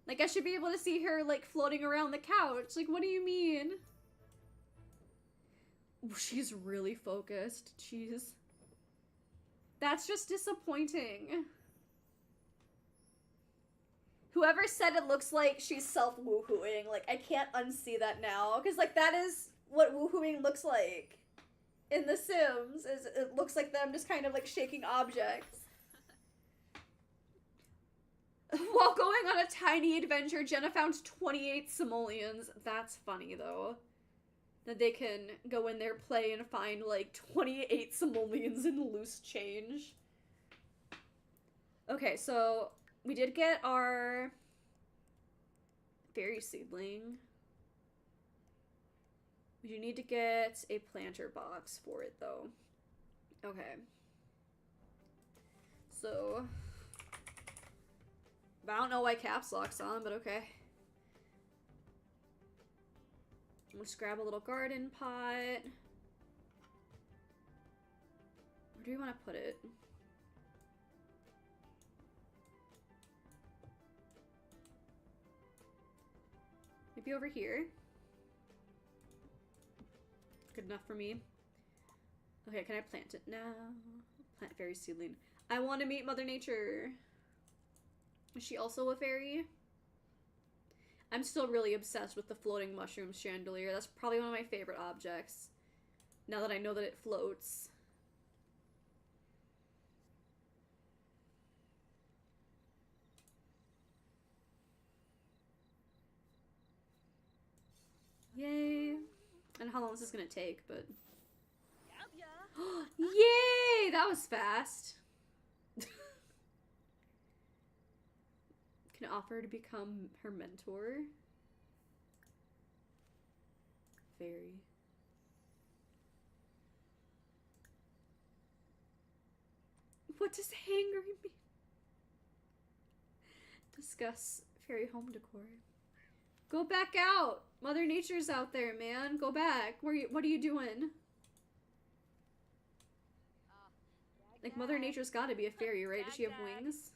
Like, I should be able to see her like floating around the couch. Like, what do you mean? She's really focused. Jeez. That's just disappointing. Whoever said it looks like she's self-woohooing, like, I can't unsee that now. Because, like, that is what woohooing looks like in The Sims. Is it looks like them just kind of, like, shaking objects. While going on a tiny adventure, Jenna found 28 simoleons. That's funny, though. That they can go in there, play, and find, like, 28 simoleons in loose change. Okay, so we did get our fairy seedling. We do need to get a planter box for it, though. Okay. So I don't know why caps lock's on, but okay. We'll just grab a little garden pot. Where do we want to put it? Maybe over here. good enough for me. Okay, can I plant it now? Plant fairy seedling. I want to meet Mother Nature. Is she also a fairy? I'm still really obsessed with the floating mushroom chandelier. That's probably one of my favorite objects. Now that I know that it floats. Yay. I don't know how long this is gonna take, but... Yay! That was fast. Can offer to become her mentor. Fairy. What does hangry mean? Discuss fairy home decor. Go back out! Mother Nature's out there, man. Go back. What are you doing? Like, Mother Nature's gotta be a fairy, right? Does she have wings?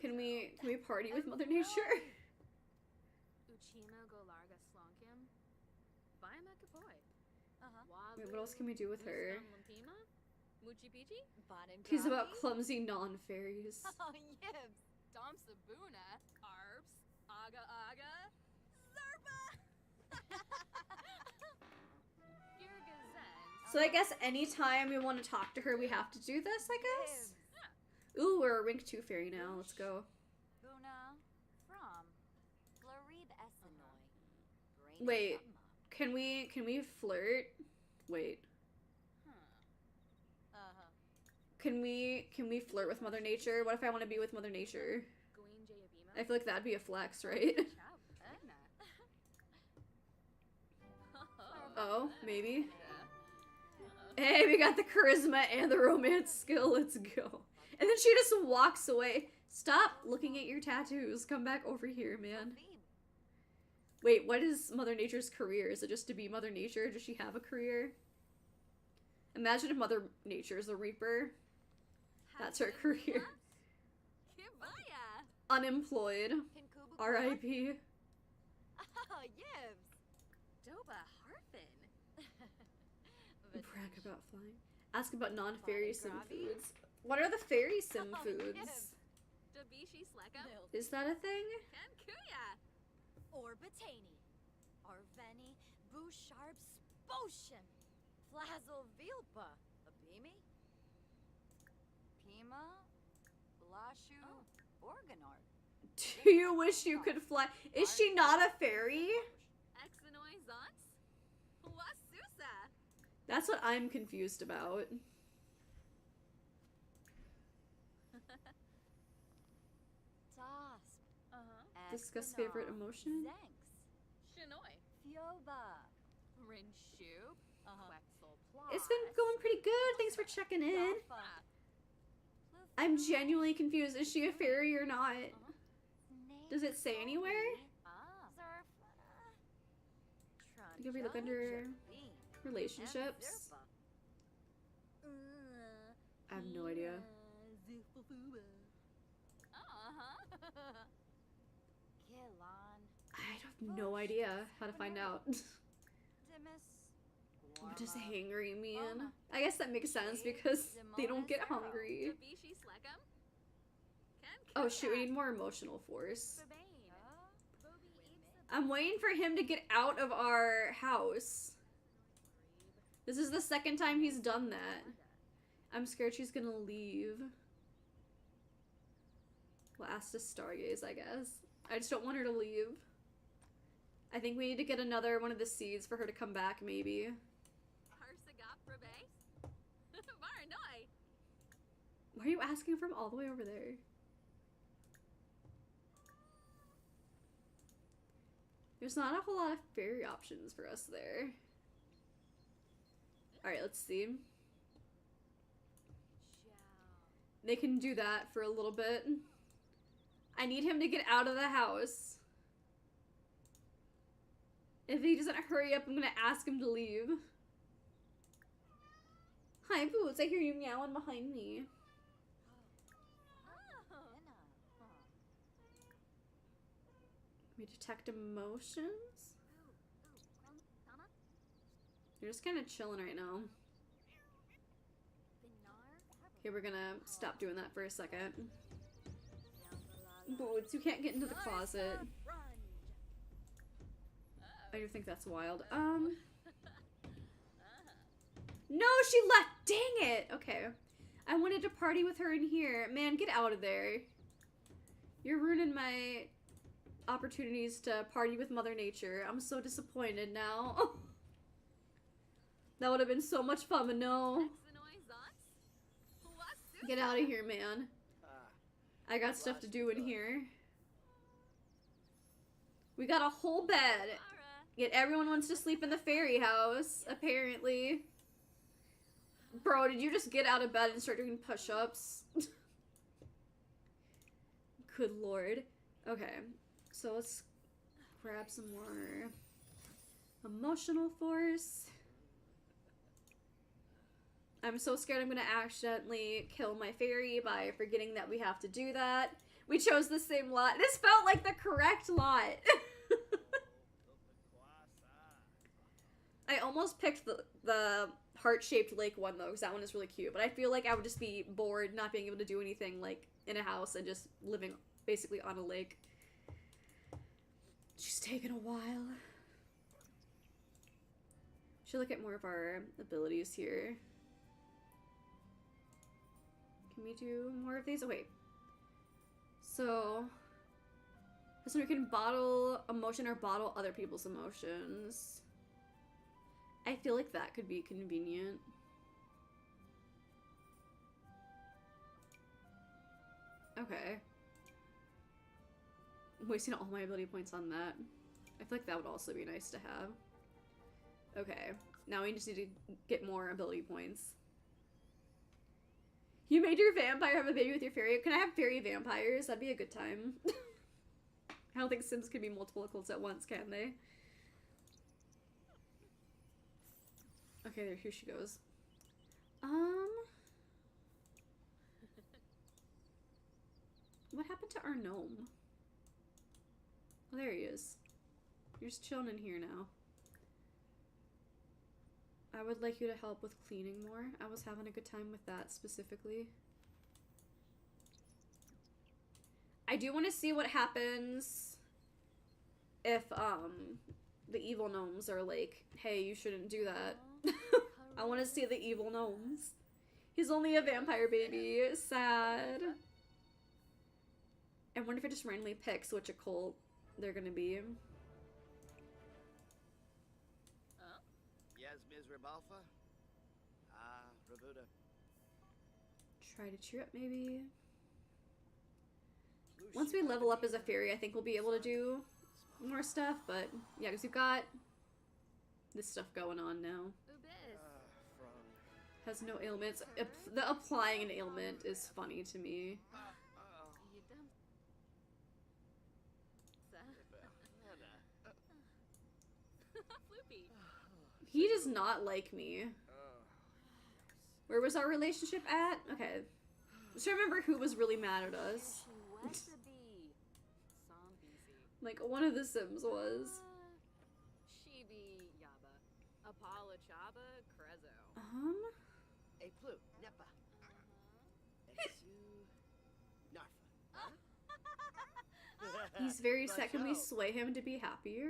Can we party with Mother Nature? Wait, what else can we do with her? He's about clumsy non-fairies. So I guess anytime we want to talk to her, we have to do this, I guess? Ooh, we're a rank 2 fairy now. Let's go. Wait, can we flirt? Wait. Can we flirt with Mother Nature? What if I want to be with Mother Nature? I feel like that'd be a flex, right? Oh, maybe. Hey, we got the charisma and the romance skill. Let's go. And then she just walks away. Stop looking at your tattoos. Come back over here, man. Wait, what is Mother Nature's career? Is it just to be Mother Nature? Does she have a career? Imagine if Mother Nature's a Reaper. That's her career. Unemployed. R.I.P. Brag about flying. Ask about non-fairy sim foods. What are the fairy sim foods? Is that a thing? Orbitaney, Arveni, Bouchard, Spotion, Flazzle Vilpa, Abimi, Pima, Blashu, Organart. Do you wish you could fly? Is she not a fairy? That's what I'm confused about. Discuss favorite emotion? It's been going pretty good. Thanks for checking in. I'm genuinely confused. Is she a fairy or not? Does it say anywhere? Could we look under relationships? I have no idea. I have no idea how to find out. What does hangry mean? I guess that makes sense because they don't get hungry. Oh shoot, we need more emotional force. I'm waiting for him to get out of our house. This is the second time he's done that. I'm scared she's gonna leave. We'll ask to stargaze, I guess. I just don't want her to leave. I think we need to get another one of the seeds for her to come back, maybe. Why are you asking from all the way over there? There's not a whole lot of fairy options for us there. Alright, let's see. They can do that for a little bit. I need him to get out of the house. If he doesn't hurry up, I'm gonna ask him to leave. Hi, Boots. I hear you meowing behind me. We detect emotions. You're just kind of chilling right now. Okay, we're gonna stop doing that for a second. Boots, you can't get into the closet. I do think that's wild. No, she left! Dang it! Okay. I wanted to party with her in here. Man, get out of there. You're ruining my opportunities to party with Mother Nature. I'm so disappointed now. That would have been so much fun, but no. Get out of here, man. I got stuff to do in here. We got a whole bed. Yet everyone wants to sleep in the fairy house, apparently. Bro, did you just get out of bed and start doing push-ups? Good lord. Okay, so let's grab some more emotional force. I'm so scared I'm gonna accidentally kill my fairy by forgetting that we have to do that. We chose the same lot. This felt like the correct lot. I almost picked the heart-shaped lake one though, because that one is really cute. But I feel like I would just be bored not being able to do anything like in a house and just living basically on a lake. She's taken a while. Should look at more of our abilities here. Can we do more of these? Oh wait. So we can bottle emotion or bottle other people's emotions. I feel like that could be convenient. Okay. I'm wasting all my ability points on that. I feel like that would also be nice to have. Okay. Now we just need to get more ability points. You made your vampire have a baby with your fairy. Can I have fairy vampires? That'd be a good time. I don't think Sims can be multiple cults at once, can they? Okay, there, here she goes. What happened to our gnome? Oh, there he is. You're just chilling in here now. I would like you to help with cleaning more. I was having a good time with that specifically. I do want to see what happens if, the evil gnomes are like, hey, you shouldn't do that. I want to see the evil gnomes. He's only a vampire baby. Sad. I wonder if it just randomly picks which occult they're gonna be. Try to cheer up, maybe. Once we level up as a fairy, I think we'll be able to do more stuff, but yeah, because we've got this stuff going on now. Has no ailments. The applying an ailment is funny to me. He does not like me. Where was our relationship at? Okay. Just remember who was really mad at us. Like, one of the Sims was. He's very sad. Can we sway him to be happier?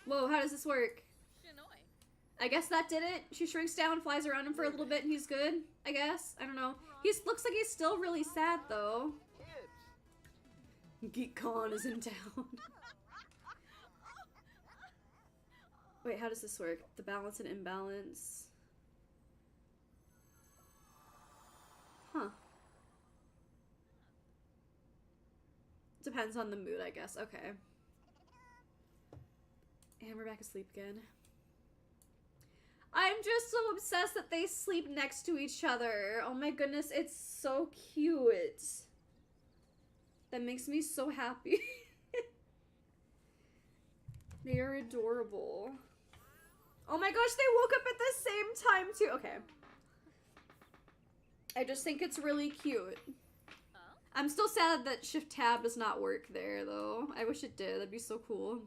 Whoa, how does this work? I guess that did it. She shrinks down, flies around him for a little bit, and he's good. I guess. I don't know. He looks like he's still really sad, though. GeekCon is in town. Wait, how does this work? The balance and imbalance. Huh. Depends on the mood, I guess. Okay. And we're back asleep again. I'm just so obsessed that they sleep next to each other. Oh my goodness, it's so cute. That makes me so happy. They are adorable. Oh my gosh, they woke up at the same time too. Okay. I just think it's really cute. Oh? I'm still sad that Shift Tab does not work there, though. I wish it did. That'd be so cool.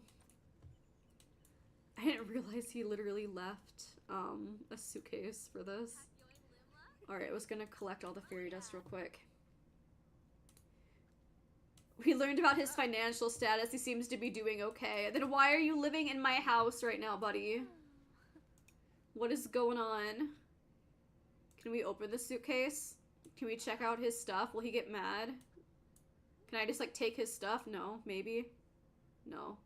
I didn't realize he literally left a suitcase for this. Alright, I was gonna collect all the fairy dust real quick. We learned about his financial status. He seems to be doing okay. Then why are you living in my house right now, buddy? What is going on? Can we open the suitcase? Can we check out his stuff? Will he get mad? Can I just, like, take his stuff? No. Maybe? No.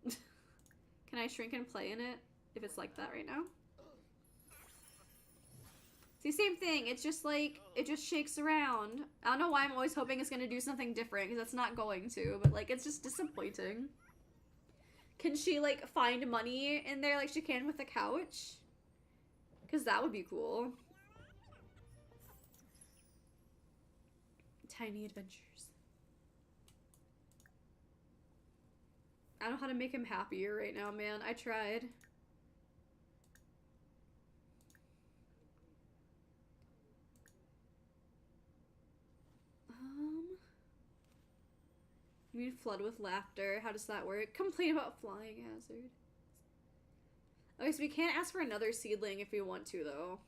Can I shrink and play in it? If it's like that right now? See, same thing. It's just, like, it just shakes around. I don't know why I'm always hoping it's gonna do something different, because that's not going to. But, like, it's just disappointing. Can she, like, find money in there like she can with the couch? Because that would be cool. Tiny adventures. I don't know how to make him happier right now, man. I tried. You mean flood with laughter. How does that work? Complain about flying hazard. Okay, so we can't ask for another seedling if we want to, though.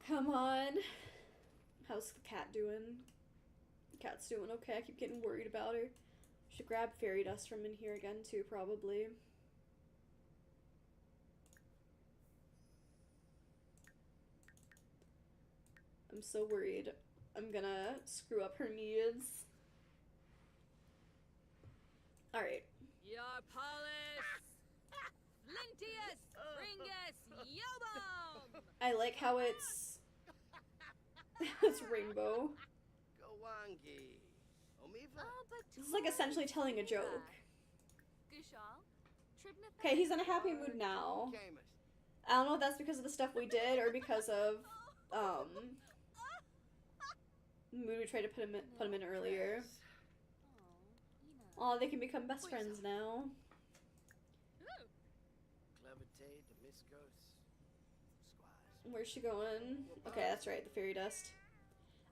Come on. How's the cat doing? The cat's doing okay. I keep getting worried about her. Should grab fairy dust from in here again, too, probably. I'm so worried I'm gonna screw up her needs. Alright. Your polis! Flintius! Ringus! Yobom! I like how it's... it's rainbow. Gowangi. Omiva. This is like essentially telling a joke. Gushal? Tribna. Okay, he's in a happy mood now. I don't know if that's because of the stuff we did or because of, the mood we tried to put him in earlier. Oh, they can become best friends now. Where's she going? Okay, that's right, the fairy dust.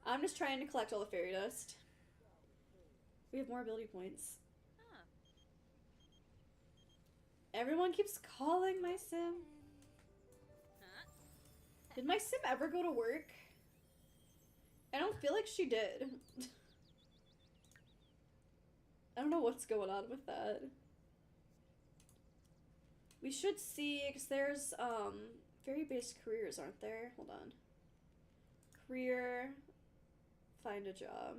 I'm just trying to collect all the fairy dust. We have more ability points. Everyone keeps calling my sim. Did my sim ever go to work? I don't feel like she did. I don't know what's going on with that. We should see, because there's, fairy-based careers, aren't there? Hold on. Career. Find a job.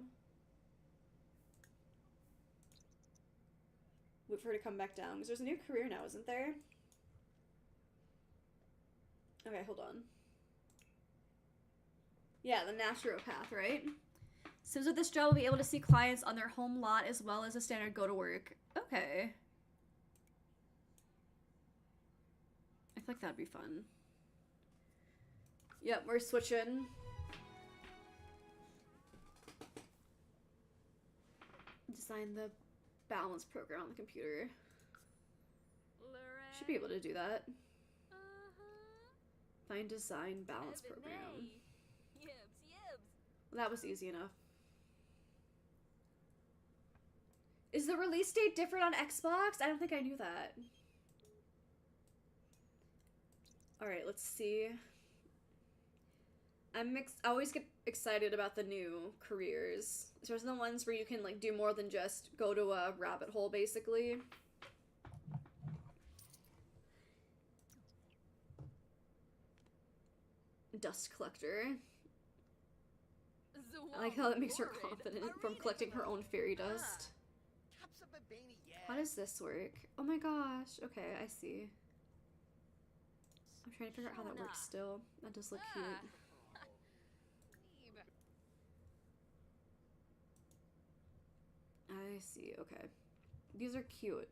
Wait for her to come back down, because there's a new career now, isn't there? Okay, hold on. Yeah, the naturopath, right? Sims with this job will be able to see clients on their home lot as well as a standard go to work. Okay. I feel like that'd be fun. Yep, we're switching. Design the balance program on the computer. Should be able to do that. Find design balance program. Well, that was easy enough. Is the release date different on Xbox? I don't think I knew that. Alright, let's see. I always get excited about the new careers. Especially the ones where you can, like, do more than just go to a rabbit hole, basically. Dust collector. I like how it makes her confident from collecting her own fairy dust. How does this work? Oh my gosh. Okay, I see. I'm trying to figure out how that works still. That does look cute. I see, okay. These are cute.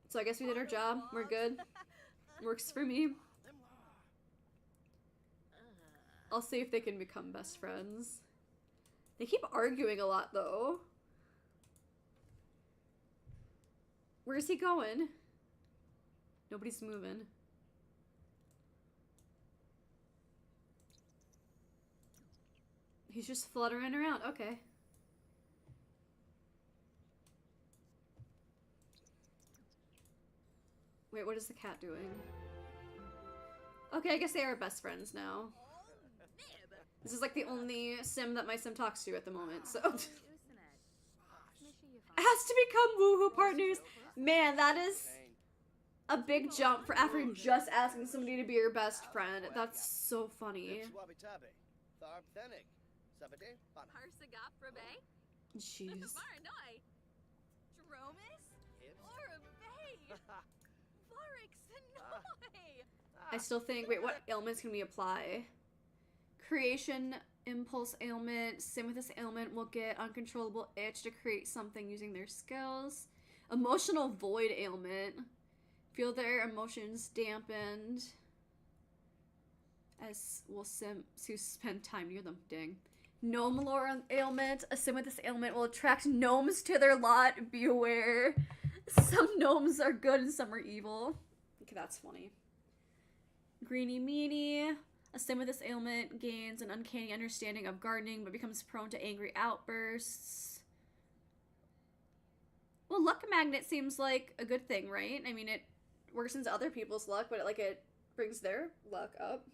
So I guess we did our job. We're good. Works for me. I'll see if they can become best friends. They keep arguing a lot, though. Where's he going? Nobody's moving. He's just fluttering around. Okay. Wait, what is the cat doing? Okay, I guess they are best friends now. This is like the only sim that my sim talks to at the moment, so. Has to become woohoo partners. Man, that is a big jump for after just asking somebody to be your best friend. That's so funny. Jeez. I still think, wait, what ailments can we apply? Creation impulse ailment. Sim with this ailment will get uncontrollable itch to create something using their skills. Emotional void ailment. Feel their emotions dampened as will sim to spend time near them. Dang. Gnome lore ailment. A sim with this ailment will attract gnomes to their lot. Be aware. Some gnomes are good and some are evil. Okay, that's funny. Greeny meanie. A sim with this ailment gains an uncanny understanding of gardening but becomes prone to angry outbursts. Well, luck magnet seems like a good thing, right? I mean, it worsens other people's luck, but it brings their luck up.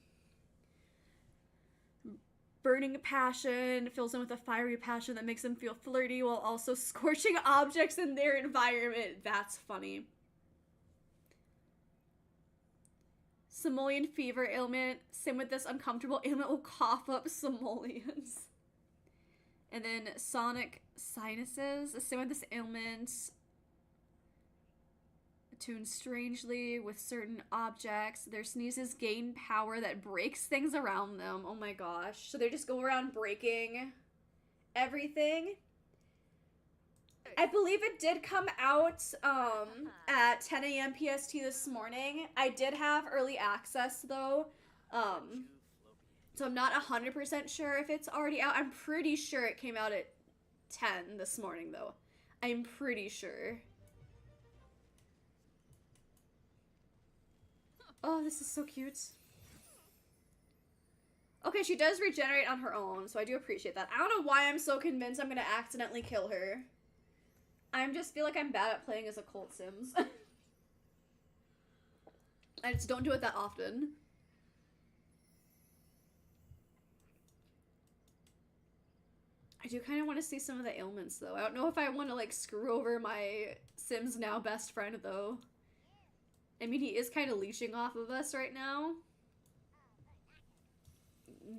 Burning passion fills them with a fiery passion that makes them feel flirty while also scorching objects in their environment. That's funny. Simoleon fever ailment. Sim with this uncomfortable ailment will cough up simoleons. And then sonic sinuses. A sim with this ailment attunes strangely with certain objects. Their sneezes gain power that breaks things around them. Oh my gosh. So they just go around breaking everything. I believe it did come out at 10 a.m. PST this morning. I did have early access though. So I'm not 100% sure if it's already out. I'm pretty sure it came out at 10 this morning though. I'm pretty sure. Oh, this is so cute. Okay, she does regenerate on her own, so I do appreciate that. I don't know why I'm so convinced I'm gonna accidentally kill her. I just feel like I'm bad at playing as a cult sims. I just don't do it that often. I do kind of want to see some of the ailments, though. I don't know if I want to, like, screw over my Sims now best friend, though. I mean, he is kind of leeching off of us right now.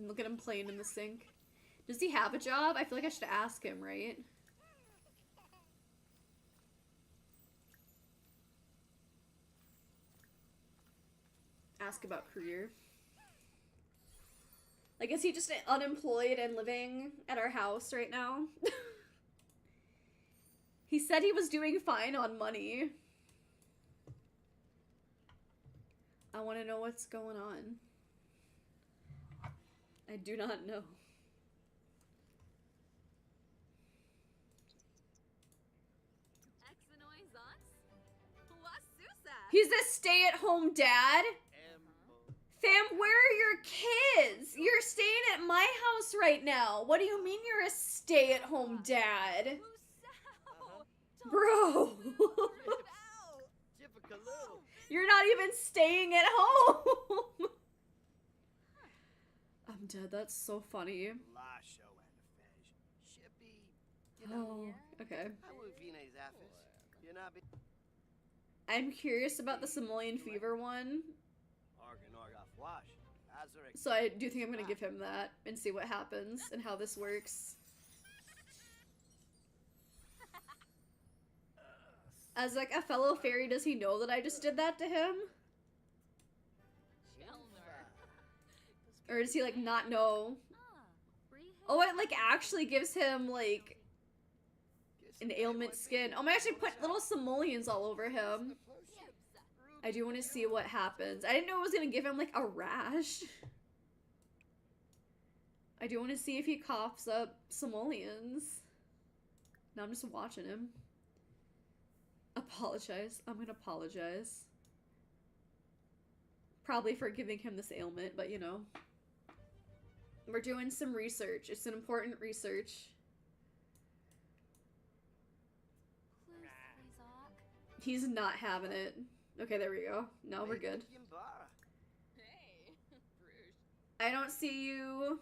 Look at him playing in the sink. Does he have a job? I feel like I should ask him, right? Ask about career. Like, is he just unemployed and living at our house right now? He said he was doing fine on money. I want to know what's going on. I do not know. He's a stay-at-home dad? Fam, where are your kids? You're staying at my house right now. What do you mean you're a stay-at-home dad? Bro. You're not even staying at home. I'm dead. That's so funny. Oh, okay. I'm curious about the Simoleon fever one. So I do think I'm gonna give him that and see what happens and how this works. As like a fellow fairy, does he know that I just did that to him? Or does he like not know? Oh, it like actually gives him like an ailment skin. Oh, I actually put little simoleons all over him. I do want to see what happens. I didn't know it was gonna give him like a rash. I do want to see if he coughs up simoleons. Now I'm just watching him. Apologize. I'm gonna apologize. Probably for giving him this ailment, but you know. We're doing some research. It's an important research. He's not having it. Okay, there we go. No, we're good. Hey, Bruges. I don't see you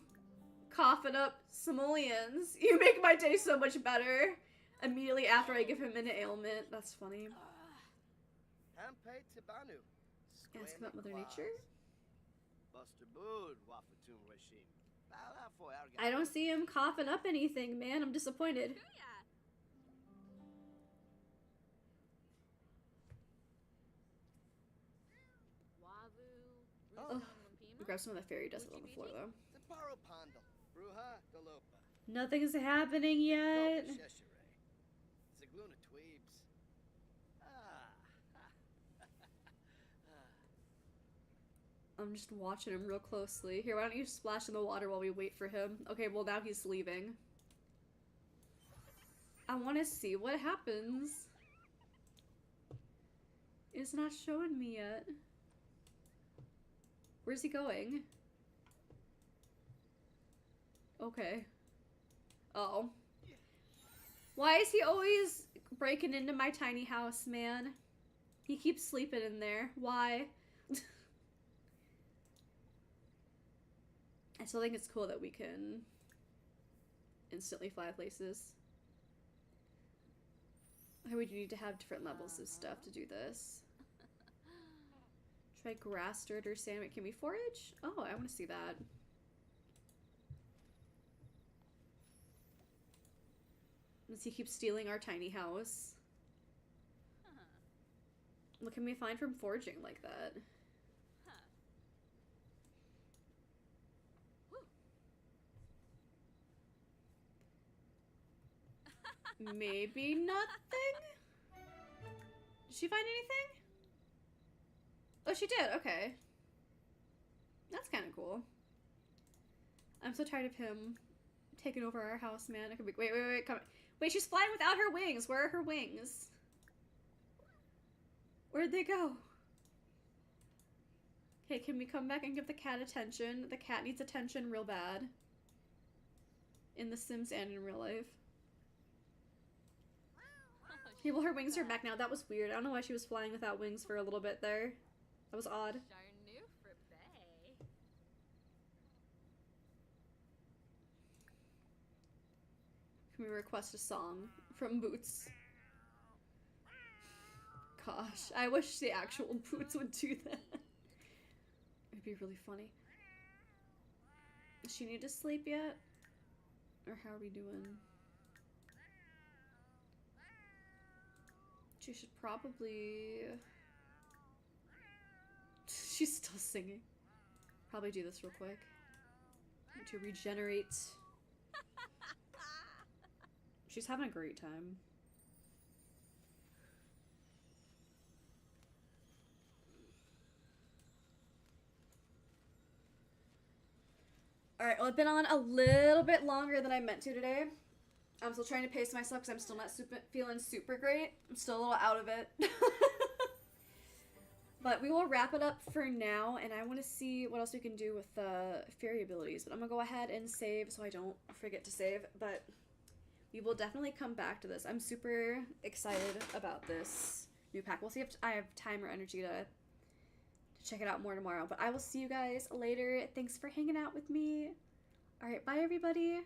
coughing up simoleons. You make my day so much better. Immediately after I give him an ailment. That's funny. Ask about Mother Nature? I don't see him coughing up anything, man. I'm disappointed. Booyah. Wavu. Oh. I'll grab some of the fairy dust on the floor, though. Nothing is happening yet. I'm just watching him real closely. Here, why don't you splash in the water while we wait for him? Okay, well now he's leaving. I want to see what happens. It's not showing me yet. Where's he going? Okay. Oh. Why is he always breaking into my tiny house, man? He keeps sleeping in there. Why? I still think it's cool that we can instantly fly places. I would need to have different levels of stuff to do this. Try grass, dirt, or sand. Can we forage? Oh, I want to see that. Does he keep stealing our tiny house? What can we find from foraging like that? Maybe nothing? Did she find anything? Oh, she did. Okay. That's kind of cool. I'm so tired of him taking over our house, man. I could be. Wait, come. Wait, she's flying without her wings. Where are her wings? Where'd they go? Okay, can we come back and give the cat attention? The cat needs attention real bad. In The Sims and in real life. Okay, well, her wings are back now. That was weird. I don't know why she was flying without wings for a little bit there. That was odd. Can we request a song from Boots? Gosh, I wish the actual Boots would do that. It'd be really funny. Does she need to sleep yet? Or how are we doing? She should probably... She's still singing. Probably do this real quick. To regenerate. She's having a great time. Alright, well, I've been on a little bit longer than I meant to today. I'm still trying to pace myself because I'm still not feeling super great. I'm still a little out of it. But we will wrap it up for now, and I want to see what else we can do with the fairy abilities. But I'm going to go ahead and save so I don't forget to save. But we will definitely come back to this. I'm super excited about this new pack. We'll see if I have time or energy to check it out more tomorrow. But I will see you guys later. Thanks for hanging out with me. All right, bye everybody.